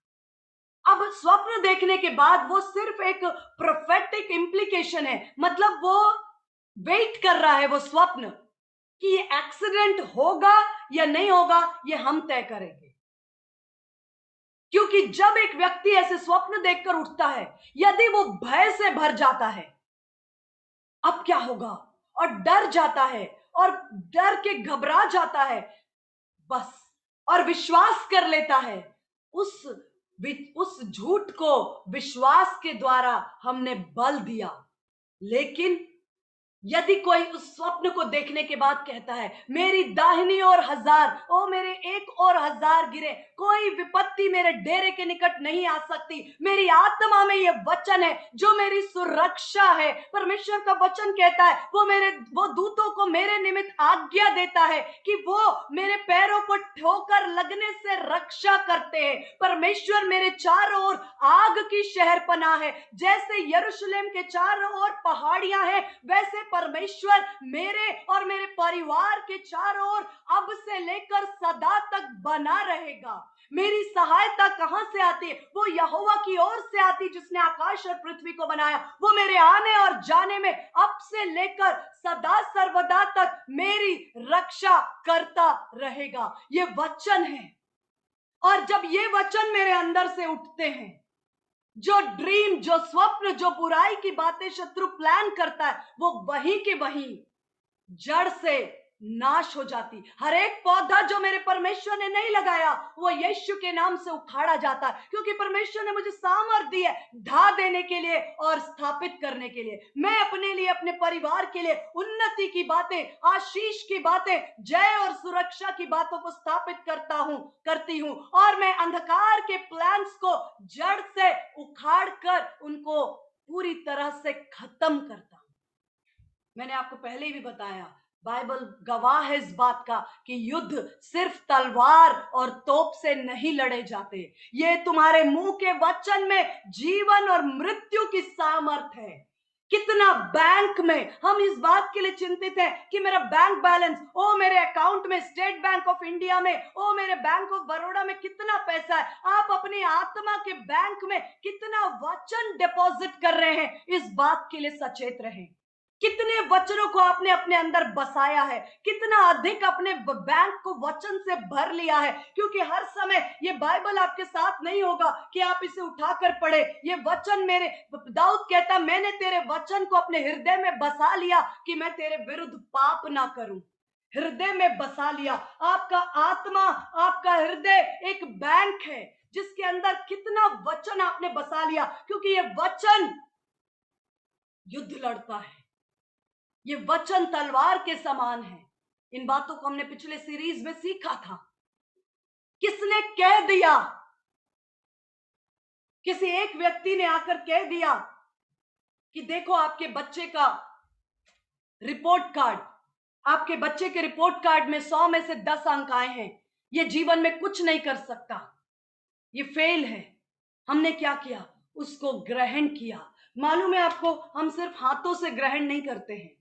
अब स्वप्न देखने के बाद वो सिर्फ एक प्रोफेटिक इंप्लीकेशन है, मतलब वो वेट कर रहा है, वो स्वप्न, कि ये एक्सीडेंट होगा या नहीं होगा ये हम तय करेंगे। क्योंकि जब एक व्यक्ति ऐसे स्वप्न देखकर उठता है, यदि वो भय से भर जाता है, अब क्या होगा, और डर जाता है, और डर के घबरा जाता है बस, और विश्वास कर लेता है, उस झूठ को विश्वास के द्वारा हमने बल दिया। लेकिन यदि कोई उस स्वप्न को देखने के बाद कहता है मेरी दाहिनी ओर 1000, ओ मेरे एक और 1000 गिरे, कोई विपत्ति मेरे डेरे के निकट नहीं आ सकती, मेरी आत्मा में यह वचन है जो मेरी सुरक्षा है। परमेश्वर का वचन कहता है वो दूतों को मेरे निमित्त आज्ञा देता है कि वो मेरे पैरों को ठोकर लगने से रक्षा करते हैं। परमेश्वर मेरे चारों ओर आग की शहरपनाह है। जैसे यरूशलेम के चारों ओर पहाड़ियां हैं, वैसे परमेश्वर मेरे और मेरे परिवार के चारों ओर अब से लेकर सदा तक बना रहेगा। मेरी सहायता कहां से आती है? वो यहोवा की ओर से आती, जिसने आकाश और पृथ्वी को बनाया। वो मेरे आने और जाने में अब से लेकर सदा सर्वदा तक मेरी रक्षा करता रहेगा। ये वचन है। और जब ये वचन मेरे अंदर से उठते हैं, जो ड्रीम, जो स्वप्न, जो बुराई की बातें शत्रु प्लान करता है, वो वहीं के वहीं जड़ से नाश हो जाती। हर एक पौधा जो मेरे परमेश्वर ने नहीं लगाया वो यीशु के नाम से उखाड़ा जाता है, क्योंकि परमेश्वर ने मुझे सामर्थ दी है ढा देने के लिए और स्थापित करने के लिए। मैं अपने लिए, अपने परिवार के लिए उन्नति की बातें, आशीष की बातें, जय और सुरक्षा की बातों को स्थापित करती हूं, और मैं अंधकार के प्लान्स को जड़ से उखाड़ कर उनको पूरी तरह से खत्म करता हूं। मैंने आपको पहले ही भी बताया, बाइबल गवाह है इस बात का कि युद्ध सिर्फ तलवार और तोप से नहीं लड़े जाते। ये तुम्हारे मुंह के वचन में जीवन और मृत्यु की सामर्थ है। कितना बैंक में हम इस बात के लिए चिंतित हैं कि मेरा बैंक बैलेंस, ओ मेरे अकाउंट में, स्टेट बैंक ऑफ इंडिया में, ओ मेरे बैंक ऑफ बड़ौदा में कितना पैसा है। आप अपनी आत्मा के बैंक में कितना वचन डिपॉजिट कर रहे हैं, इस बात के लिए सचेत रहें। कितने वचनों को आपने अपने अंदर बसाया है, कितना अधिक अपने बैंक को वचन से भर लिया है। क्योंकि हर समय ये बाइबल आपके साथ नहीं होगा कि आप इसे उठाकर पढ़े। ये वचन, मेरे दाऊद कहता, मैंने तेरे वचन को अपने हृदय में बसा लिया कि मैं तेरे विरुद्ध पाप ना करूं। हृदय में बसा लिया। आपका आत्मा, आपका हृदय एक बैंक है जिसके अंदर कितना वचन आपने बसा लिया, क्योंकि ये वचन युद्ध लड़ता है, ये वचन तलवार के समान है। इन बातों को हमने पिछले सीरीज में सीखा था। किसने कह दिया? किसी एक व्यक्ति ने आकर कह दिया कि देखो आपके बच्चे का रिपोर्ट कार्ड, आपके बच्चे के रिपोर्ट कार्ड में 100 में से 10 अंक आए हैं, ये जीवन में कुछ नहीं कर सकता, ये फेल है। हमने क्या किया? उसको ग्रहण किया। मालूम है आपको, हम सिर्फ हाथों से ग्रहण नहीं करते हैं।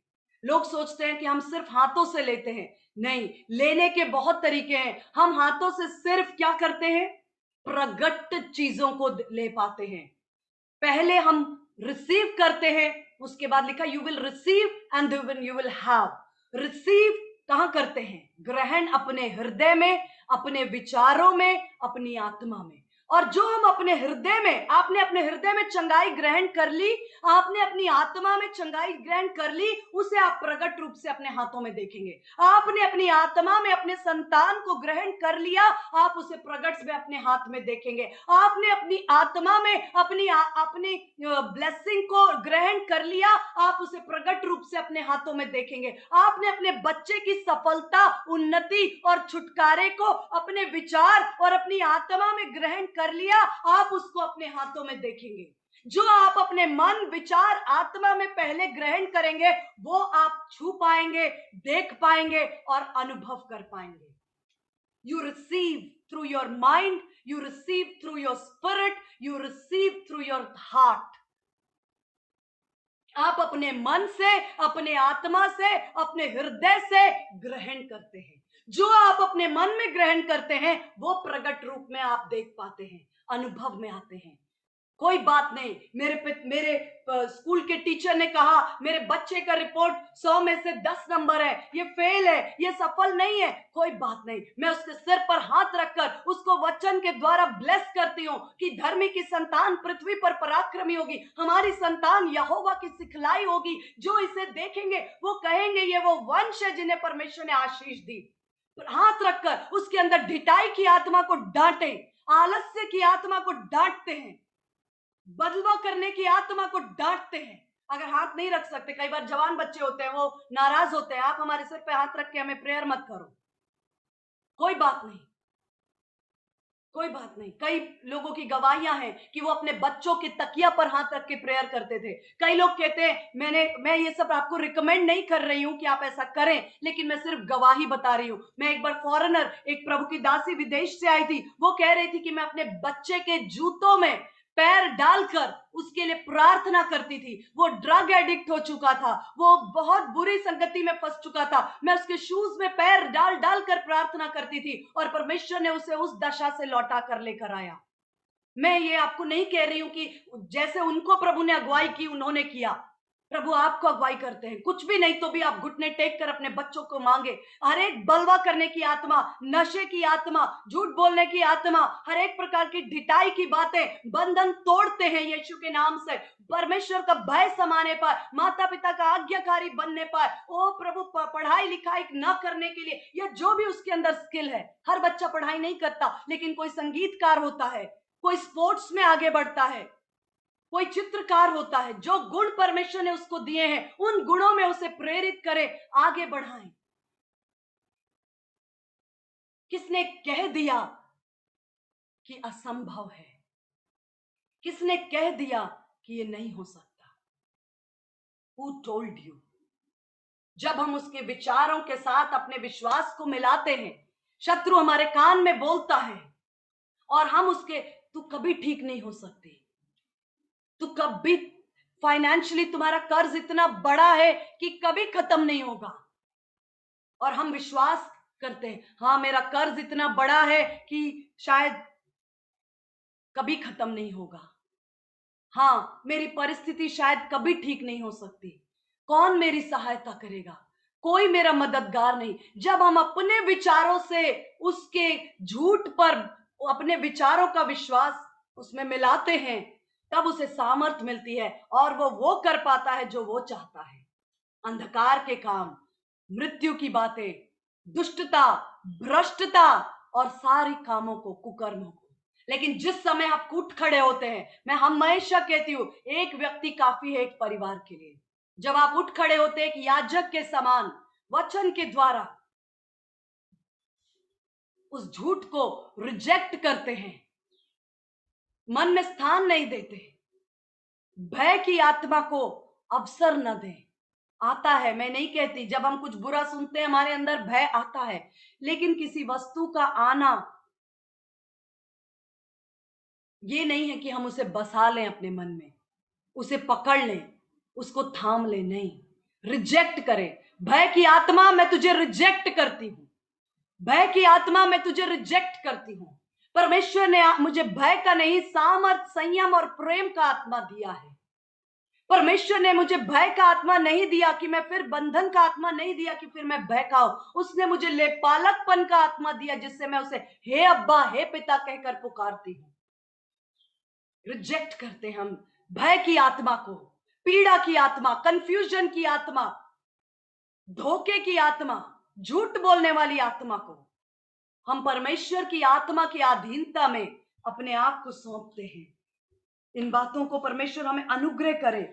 लोग सोचते हैं कि हम सिर्फ हाथों से लेते हैं। नहीं, लेने के बहुत तरीके हैं। हम हाथों से सिर्फ क्या करते हैं? प्रगट चीजों को ले पाते हैं। पहले हम रिसीव करते हैं, उसके बाद लिखा you will receive and you will have. Receive कहां करते हैं? ग्रहण अपने हृदय में, अपने विचारों में, अपनी आत्मा में। और जो हम अपने हृदय में, आपने अपने हृदय में चंगाई ग्रहण कर ली, आपने अपनी आत्मा में चंगाई ग्रहण कर ली, उसे आप प्रकट रूप से अपने हाथों में देखेंगे। आपने अपनी आत्मा में अपने संतान को ग्रहण कर लिया, आप उसे प्रकट में अपने हाथ में देखेंगे। आपने अपनी आत्मा में अपनी ब्लेसिंग को ग्रहण कर लिया, आप उसे प्रकट रूप से अपने हाथों में देखेंगे। आपने अपने बच्चे की सफलता, उन्नति और छुटकारे को अपने विचार और अपनी आत्मा में ग्रहण कर लिया, आप उसको अपने हाथों में देखेंगे। जो आप अपने मन, विचार, आत्मा में पहले ग्रहण करेंगे, वो आप छू पाएंगे, देख पाएंगे और अनुभव कर पाएंगे। You receive through your mind, you receive through your spirit, you receive through your heart. आप अपने मन से, अपने आत्मा से, अपने हृदय से ग्रहण करते हैं। जो आप अपने मन में ग्रहण करते हैं, वो प्रकट रूप में आप देख पाते हैं, अनुभव में आते हैं। कोई बात नहीं, मेरे स्कूल के टीचर ने कहा मेरे बच्चे का रिपोर्ट 100 में से 10 नंबर है, ये फेल है, ये सफल नहीं है। कोई बात नहीं, मैं उसके सिर पर हाथ रखकर उसको वचन के द्वारा ब्लेस करती हूँ कि धर्मी की संतान पृथ्वी पर पराक्रमी होगी, हमारी संतान यहोवा की सिखलाई होगी। जो इसे देखेंगे वो कहेंगे ये वो वंश है जिन्हें परमेश्वर ने आशीष दी। हाथ रखकर उसके अंदर ढिठाई की आत्मा को डांटे, आलस्य की आत्मा को डांटते हैं, बदलवा करने की आत्मा को डांटते हैं। अगर हाथ नहीं रख सकते, कई बार जवान बच्चे होते हैं, वो नाराज होते हैं, आप हमारे सिर पे हाथ रख के हमें प्रेयर मत करो। कोई बात नहीं, कोई बात नहीं। कई लोगों की गवाहियां हैं कि वो अपने बच्चों के तकिया पर हाथ रख के प्रेयर करते थे। कई लोग कहते हैं मैं ये सब आपको रिकमेंड नहीं कर रही हूं कि आप ऐसा करें, लेकिन मैं सिर्फ गवाही बता रही हूं। मैं एक बार फॉरेनर, एक प्रभु की दासी विदेश से आई थी, वो कह रही थी कि मैं अपने बच्चे के जूतों में पैर डालकर उसके लिए प्रार्थना करती थी। वो ड्रग एडिक्ट हो चुका था, वो बहुत बुरी संगति में फंस चुका था। मैं उसके शूज में पैर डाल डाल कर प्रार्थना करती थी और परमेश्वर ने उसे उस दशा से लौटा कर लेकर आया। मैं ये आपको नहीं कह रही हूं कि जैसे उनको प्रभु ने अगुवाई की उन्होंने किया, प्रभु आपको अगुवाई करते हैं। कुछ भी नहीं तो भी आप घुटने टेक कर अपने बच्चों को मांगे। हर एक बलवा करने की आत्मा, नशे की आत्मा, झूठ बोलने की आत्मा, हर एक प्रकार की ढिठाई की बातें, बंधन तोड़ते हैं यीशु के नाम से। परमेश्वर का भय समाने पर, माता पिता का आज्ञाकारी बनने पर, ओ प्रभु पढ़ाई लिखाई न करने के लिए, या जो भी उसके अंदर स्किल है। हर बच्चा पढ़ाई नहीं करता, लेकिन कोई संगीतकार होता है, कोई स्पोर्ट्स में आगे बढ़ता है, कोई चित्रकार होता है। जो गुण परमेश्वर ने उसको दिए हैं, उन गुणों में उसे प्रेरित करे, आगे बढ़ाएं। किसने कह दिया कि असंभव है? किसने कह दिया कि ये नहीं हो सकता? Who told you? जब हम उसके विचारों के साथ अपने विश्वास को मिलाते हैं, शत्रु हमारे कान में बोलता है और हम उसके, तू कभी ठीक नहीं हो सकती, तू कभी, फाइनेंशियली तुम्हारा कर्ज इतना बड़ा है कि कभी खत्म नहीं होगा। और हम विश्वास करते हैं, हाँ मेरा कर्ज इतना बड़ा है कि शायद कभी खत्म नहीं होगा, हाँ मेरी परिस्थिति शायद कभी ठीक नहीं हो सकती, कौन मेरी सहायता करेगा, कोई मेरा मददगार नहीं। जब हम अपने विचारों से उसके झूठ पर अपने विचारों का विश्वास उसमें मिलाते हैं, तब उसे सामर्थ मिलती है और वो कर पाता है जो वो चाहता है। अंधकार के काम, मृत्यु की बातें, दुष्टता, भ्रष्टता और सारी कामों को, कुकर्मों को। लेकिन जिस समय आप उठ खड़े होते हैं, मैं हमेशा कहती हूं, एक व्यक्ति काफी है एक परिवार के लिए। जब आप उठ खड़े होते हैं एक याजक के समान वचन के द्वारा उस झूठ को रिजेक्ट करते हैं, मन में स्थान नहीं देते, भय की आत्मा को अवसर न दें। आता है, मैं नहीं कहती, जब हम कुछ बुरा सुनते हैं हमारे अंदर भय आता है, लेकिन किसी वस्तु का आना ये नहीं है कि हम उसे बसा लें अपने मन में, उसे पकड़ लें, उसको थाम लें। नहीं, रिजेक्ट करें। भय की आत्मा, मैं तुझे रिजेक्ट करती हूं। भय की आत्मा, मैं तुझे रिजेक्ट करती हूं। परमेश्वर ने मुझे भय का नहीं, सामर्थ, संयम और प्रेम का आत्मा दिया है। परमेश्वर ने मुझे भय का आत्मा नहीं दिया कि मैं फिर बंधन का आत्मा नहीं दिया कि फिर मैं भय खाऊं। उसने मुझे लेपालकपन का आत्मा दिया, जिससे मैं उसे हे अब्बा, हे पिता कहकर पुकारती हूं। रिजेक्ट करते हम भय की आत्मा को, पीड़ा की आत्मा, कंफ्यूजन की आत्मा, धोखे की आत्मा, झूठ बोलने वाली आत्मा को। हम परमेश्वर की आत्मा की अधीनता में अपने आप को सौंपते हैं। इन बातों को परमेश्वर हमें अनुग्रह करे।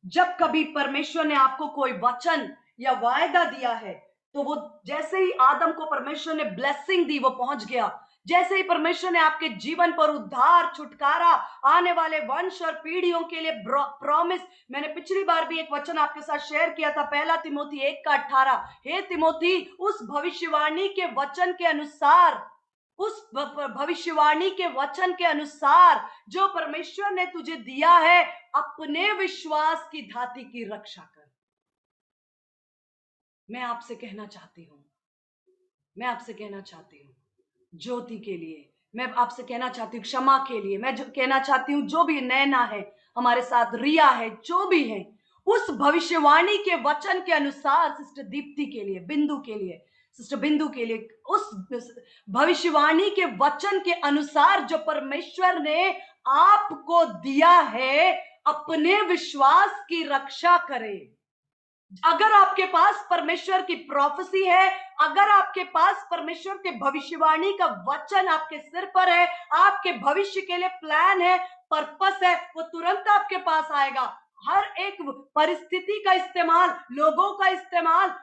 जब कभी परमेश्वर ने आपको कोई वचन या वायदा दिया है, तो वो जैसे ही आदम को परमेश्वर ने ब्लेसिंग दी, वो पहुंच गया। जैसे ही परमेश्वर ने आपके जीवन पर उद्धार, छुटकारा, आने वाले वंश और पीढ़ियों के लिए प्रॉमिस, मैंने पिछली बार भी एक वचन आपके साथ शेयर किया था, 1 तिमोथी 1:18। हे तिमोथी, उस भविष्यवाणी के वचन के अनुसार, उस भविष्यवाणी के वचन के अनुसार जो परमेश्वर ने तुझे दिया है, अपने विश्वास की धाती की रक्षा कर। मैं आपसे कहना चाहती हूं, मैं आपसे कहना चाहती हूं, ज्योति के लिए, मैं आपसे कहना चाहती हूँ, क्षमा के लिए, मैं जो कहना चाहती हूँ, जो भी नैना है हमारे साथ, रिया है, जो भी है, उस भविष्यवाणी के वचन के अनुसार, सिस्टर दीप्ति के लिए, बिंदु के लिए, सिस्टर बिंदु के लिए, उस भविष्यवाणी के वचन के अनुसार जो परमेश्वर ने आपको दिया है, अपने विश्वास की रक्षा करें। अगर आपके पास परमेश्वर की प्रोफेसी है, अगर आपके पास परमेश्वर के भविष्यवाणी का वचन आपके सिर पर है, आपके भविष्य के लिए प्लान है, पर्पस है, वो तुरंत आपके पास आएगा। हर एक परिस्थिति का इस्तेमाल, लोगों का इस्तेमाल,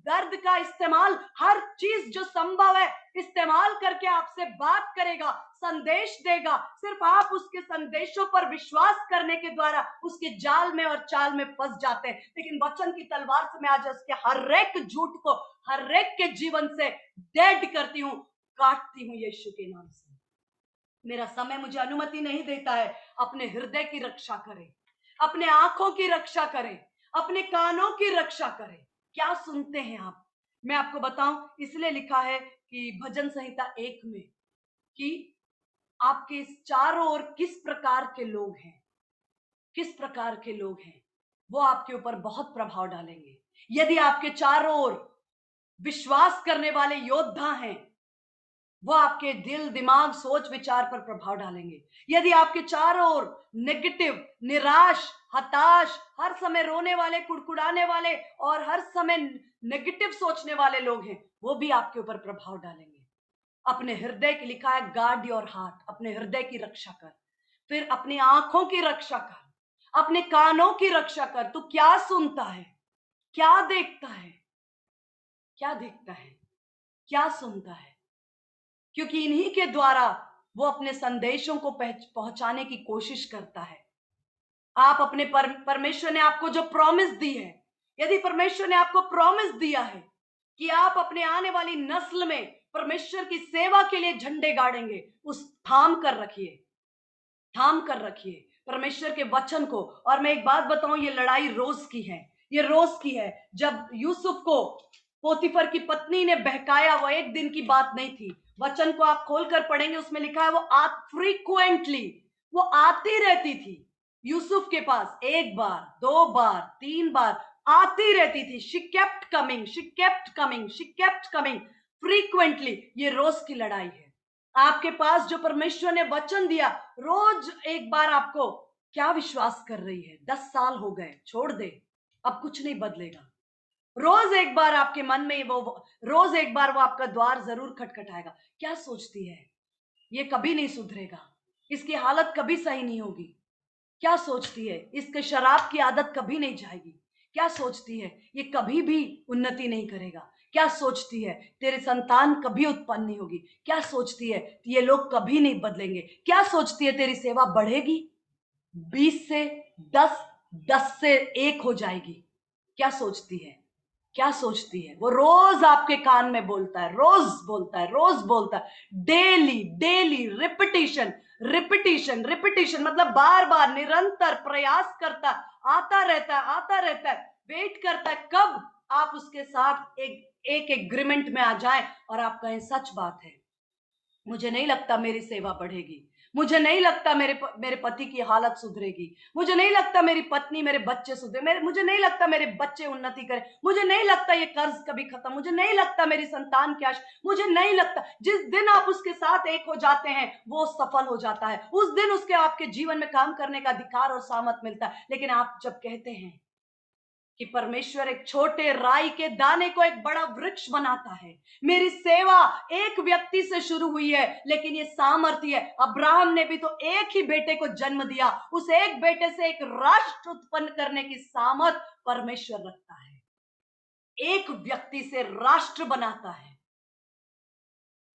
दर्द का इस्तेमाल, हर चीज जो संभव है इस्तेमाल करके आपसे बात करेगा, संदेश देगा। सिर्फ आप उसके संदेशों पर विश्वास करने के द्वारा उसके जाल में और चाल में फंस जाते हैं। लेकिन वचन की तलवार से मैं आज उसके हर एक झूठ को, हर एक के जीवन से डेड करती हूँ, काटती हूँ यीशु के नाम से। मेरा समय मुझे अनुमति नहीं देता है। अपने हृदय की रक्षा करें, अपने आंखों की रक्षा करें, अपने कानों की रक्षा करें। क्या सुनते हैं आप? मैं आपको बताऊं, इसलिए लिखा है कि भजन संहिता 1 में कि आपके चारों ओर किस प्रकार के लोग हैं, किस प्रकार के लोग हैं, वो आपके ऊपर बहुत प्रभाव डालेंगे। यदि आपके चारों ओर विश्वास करने वाले योद्धा हैं, वो आपके दिल, दिमाग, सोच, विचार पर प्रभाव डालेंगे। यदि आपके चारों ओर नेगेटिव, निराश, हताश, हर समय रोने वाले, कुड़कुड़ाने वाले और हर समय नेगेटिव सोचने वाले लोग हैं, वो भी आपके ऊपर प्रभाव डालेंगे। अपने हृदय की, लिखा है गार्ड योर हार्ट, अपने हृदय की रक्षा कर। फिर अपनी आंखों की रक्षा कर, अपने कानों की रक्षा कर। तू क्या सुनता है, क्या देखता है, क्या देखता है, क्या सुनता है? क्योंकि इन्हीं के द्वारा वो अपने संदेशों को पहुंचाने की कोशिश करता है। आप अपने परमेश्वर ने आपको जो प्रॉमिस दी है, यदि परमेश्वर ने आपको प्रॉमिस दिया है कि आप अपने आने वाली नस्ल में परमेश्वर की सेवा के लिए झंडे गाड़ेंगे, उस थाम कर रखिए, थाम कर रखिए परमेश्वर के वचन को। और मैं एक बात बताऊं, ये लड़ाई रोज की है, ये रोज की है। जब यूसुफ को पोतीफर की पत्नी ने बहकाया, वो एक दिन की बात नहीं थी। वचन को आप खोलकर पढ़ेंगे, उसमें लिखा है वो फ्रीक्वेंटली, वो आती रहती थी यूसुफ के पास, 1 बार, 2 बार, 3 बार आती रहती थी। She kept coming, she kept coming, she kept coming frequently. ये रोज की लड़ाई है। आपके पास जो परमेश्वर ने वचन दिया, रोज एक बार आपको क्या विश्वास कर रही है? 10 साल हो गए, छोड़ दे, अब कुछ नहीं बदलेगा। रोज एक बार आपके मन में रोज एक बार वो आपका द्वार जरूर खटखटाएगा। क्या सोचती है? ये कभी नहीं सुधरेगा, इसकी हालत कभी सही नहीं होगी। क्या सोचती है? इसके शराब की आदत कभी नहीं जाएगी। क्या सोचती है? ये कभी भी उन्नति नहीं करेगा। क्या सोचती है? तेरे संतान कभी उत्पन्न नहीं होगी। क्या सोचती है? ये लोग कभी नहीं बदलेंगे। क्या सोचती है? तेरी सेवा बढ़ेगी, 20 से 10, 10 से 1 हो जाएगी। क्या सोचती है? क्या सोचती है? वो रोज आपके कान में बोलता है, रोज बोलता है, रोज बोलता है, daily daily repetition, repetition, repetition, मतलब बार बार निरंतर प्रयास करता, आता रहता है, आता रहता है, वेट करता है कब आप उसके साथ एक एग्रीमेंट में आ जाए और आप कहें सच बात है, मुझे नहीं लगता मेरी सेवा बढ़ेगी, मुझे नहीं लगता मेरे पति की हालत सुधरेगी, मुझे नहीं लगता मेरी पत्नी, मेरे बच्चे सुधरे, मुझे नहीं लगता मेरे बच्चे उन्नति करें, मुझे नहीं लगता ये कर्ज कभी खत्म, मुझे नहीं लगता मेरी संतान की आश, मुझे नहीं लगता। जिस दिन आप उसके साथ एक हो जाते हैं वो सफल हो जाता है, उस दिन उसके आपके जीवन में काम करने का अधिकार और सामर्थ मिलता है। लेकिन आप जब कहते हैं कि परमेश्वर एक छोटे राई के दाने को एक बड़ा वृक्ष बनाता है, मेरी सेवा एक व्यक्ति से शुरू हुई है लेकिन ये सामर्थ्य है। अब्राहम ने भी तो एक ही बेटे को जन्म दिया, उस एक बेटे से एक राष्ट्र उत्पन्न करने की सामर्थ परमेश्वर रखता है, एक व्यक्ति से राष्ट्र बनाता है।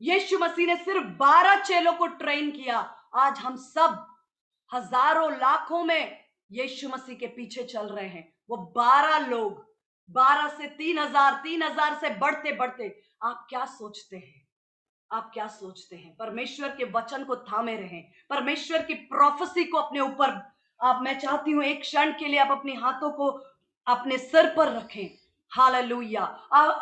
यीशु मसीह ने सिर्फ 12 चेलों को ट्रेन किया, आज हम सब हजारों लाखों में यीशु मसीह के पीछे चल रहे हैं। वो 12 लोग, 12 से 3000, 3000 से बढ़ते बढ़ते, आप क्या सोचते हैं? आप क्या सोचते हैं? परमेश्वर के वचन को थामे रहें, परमेश्वर की प्रोफेसी को अपने ऊपर। आप, मैं चाहती हूं एक क्षण के लिए आप अपने हाथों को अपने सिर पर रखें। हालेलुया।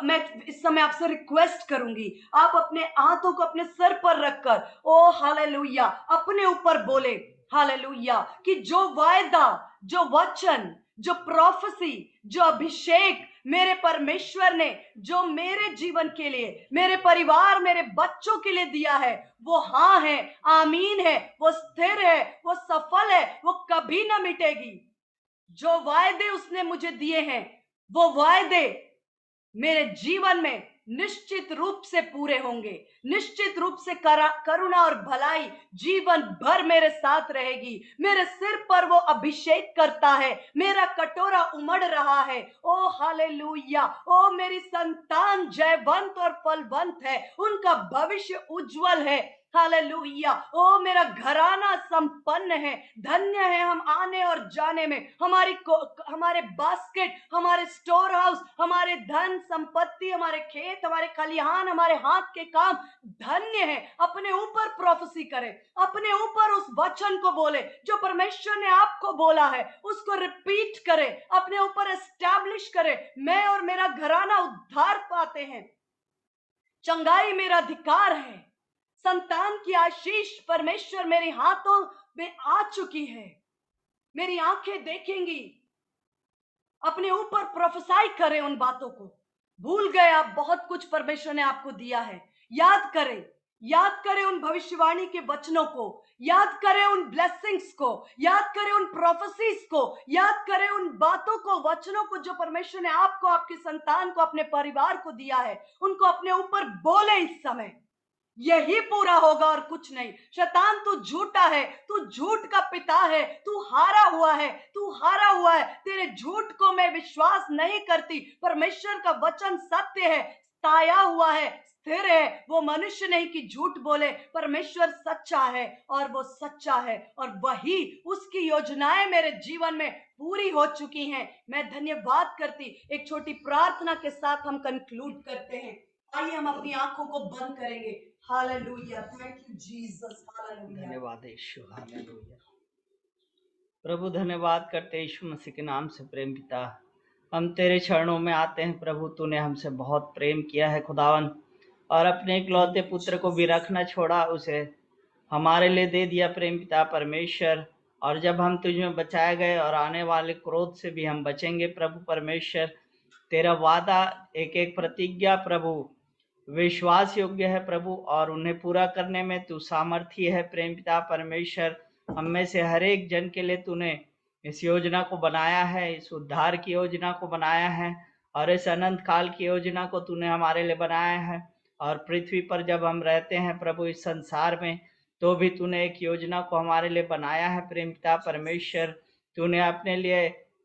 मैं इस समय आपसे रिक्वेस्ट करूंगी, आप अपने हाथों को अपने सिर पर रखकर ओ हालेलुया अपने ऊपर बोले हालेलुया कि जो वायदा, जो वचन, जो प्रोफेसी, जो अभिषेक मेरे परमेश्वर ने जो मेरे जीवन के लिए, मेरे परिवार, मेरे बच्चों के लिए दिया है, वो हाँ है, आमीन है, वो स्थिर है, वो सफल है, वो कभी ना मिटेगी। जो वायदे उसने मुझे दिए हैं वो वायदे मेरे जीवन में निश्चित रूप से पूरे होंगे, निश्चित रूप से करुणा और भलाई जीवन भर मेरे साथ रहेगी। मेरे सिर पर वो अभिषेक करता है, मेरा कटोरा उमड़ रहा है। ओ हालेलुया। ओ मेरी संतान जयवंत और फलवंत है, उनका भविष्य उज्जवल है। हालेलुया। ओ मेरा घराना संपन्न है, धन्य है हम आने और जाने में। हमारे बास्केट, हमारे स्टोर हाउस, हमारे धन संपत्ति, हमारे खेत, हमारे खलिहान, हमारे हाथ के काम धन्य है। अपने ऊपर प्रोफेसी करें, अपने ऊपर उस वचन को बोले जो परमेश्वर ने आपको बोला है, उसको रिपीट करें, अपने ऊपर एस्टैब्लिश करें। मैं और मेरा घराना उद्धार पाते हैं, चंगाई मेरा अधिकार है, संतान की आशीष परमेश्वर मेरे हाथों में आ चुकी है, मेरी आंखें देखेंगी। अपने ऊपर प्रोफेसाई करें उन बातों को। भूल गए आप, बहुत कुछ परमेश्वर ने आपको दिया है, याद करें, याद करें उन भविष्यवाणी के वचनों को, याद करें उन ब्लेसिंग्स को, याद करें उन प्रोफेसीज को, याद करें उन बातों को, वचनों को जो परमेश्वर ने आपको, आपकी संतान को, अपने परिवार को दिया है, उनको अपने ऊपर बोले इस समय। यही पूरा होगा और कुछ नहीं। शैतान तू झूठा है, तू झूठ का पिता है, तू हारा हुआ है, तू हारा हुआ है। तेरे झूठ को मैं विश्वास नहीं करती। परमेश्वर का वचन सत्य है, ताया हुआ है, स्थिर है। वो मनुष्य नहीं कि झूठ बोले। परमेश्वर सच्चा है और वो सच्चा है और वही उसकी योजनाएं मेरे जीवन में पूरी हो चुकी हैं। मैं धन्यवाद करती। एक छोटी प्रार्थना के साथ हम कंक्लूड करते हैं। आइए हम अपनी आंखों को बंद करेंगे। Hallelujah, thank you Jesus, hallelujah. धन्यवाद यीशु, हालेलुया। प्रभु धन्यवाद करते हैं यीशु मसीह के नाम से। प्रेम पिता, हम तेरे चरणों में आते हैं प्रभु। तूने हमसे बहुत प्रेम किया है खुदावन, और अपने इकलौते पुत्र को भी रखना छोड़ा, उसे हमारे लिए दे दिया प्रेम पिता परमेश्वर। और जब हम तुझ में बचाए गए और आने वाले क्रोध से भी हम बचेंगे प्रभु परमेश्वर। तेरा वादा, एक एक प्रतिज्ञा प्रभु विश्वास योग्य है प्रभु, और उन्हें पूरा करने में तू सामर्थी है प्रेम पिता परमेश्वर। हम में से हर एक जन के लिए तूने इस योजना को बनाया है, इस उद्धार की योजना को बनाया है, और इस अनंत काल की योजना को तूने हमारे लिए बनाया है। और पृथ्वी पर जब हम रहते हैं प्रभु इस संसार में, तो भी तूने एक योजना को हमारे लिए बनाया है प्रेम पिता परमेश्वर। तूने अपने लिए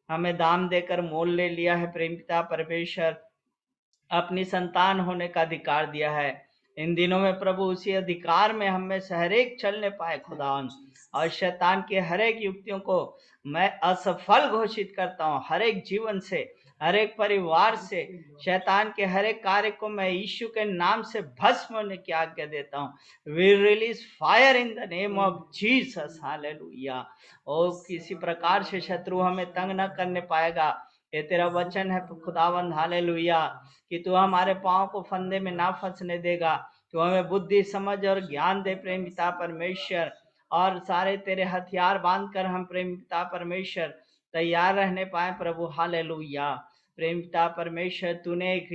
हमें दाम देकर मोल ले लिया है प्रेम पिता परमेश्वर, अपनी संतान होने का अधिकार दिया है। इन दिनों में प्रभु उसी अधिकार में हम में से हर एक चलने पाए खुदावन, और शैतान के हर एक युक्तियों को मैं असफल घोषित करता हूँ। हर एक जीवन से, हर एक परिवार से शैतान के हर एक कार्य को मैं यीशु के नाम से भस्म होने की आज्ञा देता हूँ। We release fire in the name of Jesus, hallelujah. और किसी प्रकार से शत्रु हमें तंग न करने पाएगा। ये तेरा वचन है खुदावंद, हालेलुया, कि तू हमारे पाँव को फंदे में ना फंसने देगा। तू हमें बुद्धि, समझ और ज्ञान दे प्रेम पिता परमेश्वर, और सारे तेरे हथियार बांधकर हम प्रेम पिता परमेश्वर तैयार रहने पाए प्रभु, हालेलुया। प्रेम पिता परमेश्वर, तूने एक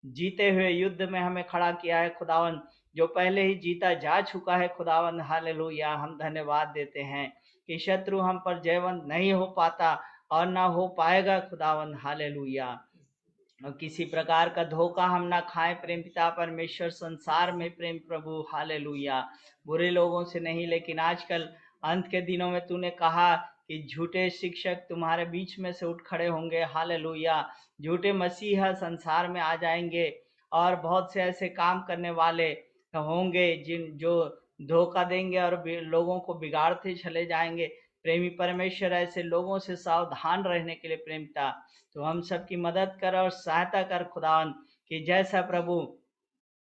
जीते हुए युद्ध में हमें खड़ा किया है खुदावन, जो पहले ही जीता जा चुका है खुदावन, हालेलुया। हम धन्यवाद देते हैं कि शत्रु हम पर जयवंत नहीं हो पाता और ना हो पाएगा खुदावन, हालेलुया। और किसी प्रकार का धोखा हम ना खाएं प्रेम पिता परमेश्वर संसार में प्रेम प्रभु, हालेलुया। बुरे लोगों से नहीं, लेकिन आजकल अंत के दिनों में तूने कहा कि झूठे शिक्षक तुम्हारे बीच में से उठ खड़े होंगे, हालेलुया। झूठे मसीहा संसार में आ जाएंगे, और बहुत से ऐसे काम करने वाले होंगे जो धोखा देंगे और लोगों को बिगाड़ते चले जाएंगे। प्रेमी परमेश्वर, ऐसे लोगों से सावधान रहने के लिए प्रेम पिता तो हम सबकी मदद कर और सहायता कर खुदावन, कि जैसा प्रभु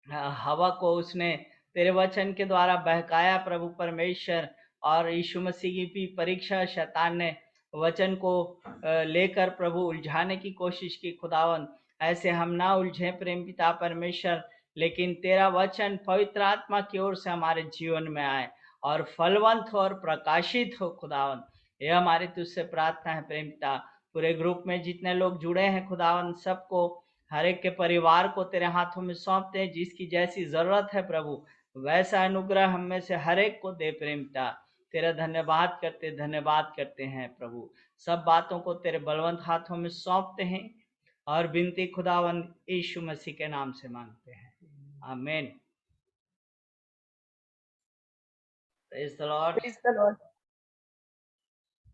हवा को उसने तेरे वचन के द्वारा बहकाया प्रभु परमेश्वर, और यीशु मसीह की भी परीक्षा शैतान ने वचन को लेकर प्रभु उलझाने की कोशिश की खुदावन, ऐसे हम ना उलझे प्रेम पिता परमेश्वर, लेकिन तेरा वचन पवित्र आत्मा की ओर से हमारे जीवन में आए और फलवंत हो और प्रकाशित हो खुदावन। यह हमारी तुझसे प्रार्थना है प्रेम पिता। पूरे ग्रुप में जितने लोग जुड़े हैं खुदावन, सबको, हर एक के परिवार को तेरे हाथों में सौंपते हैं। जिसकी जैसी जरूरत है प्रभु, वैसा अनुग्रह हम में से हर एक को दे प्रेम पिता। तेरा धन्यवाद करते हैं प्रभु। सब बातों को तेरे बलवंत हाथों में सौंपते हैं और विनती खुदावन यीशु मसीह के नाम से मांगते हैं, आमीन। Praise the Lord.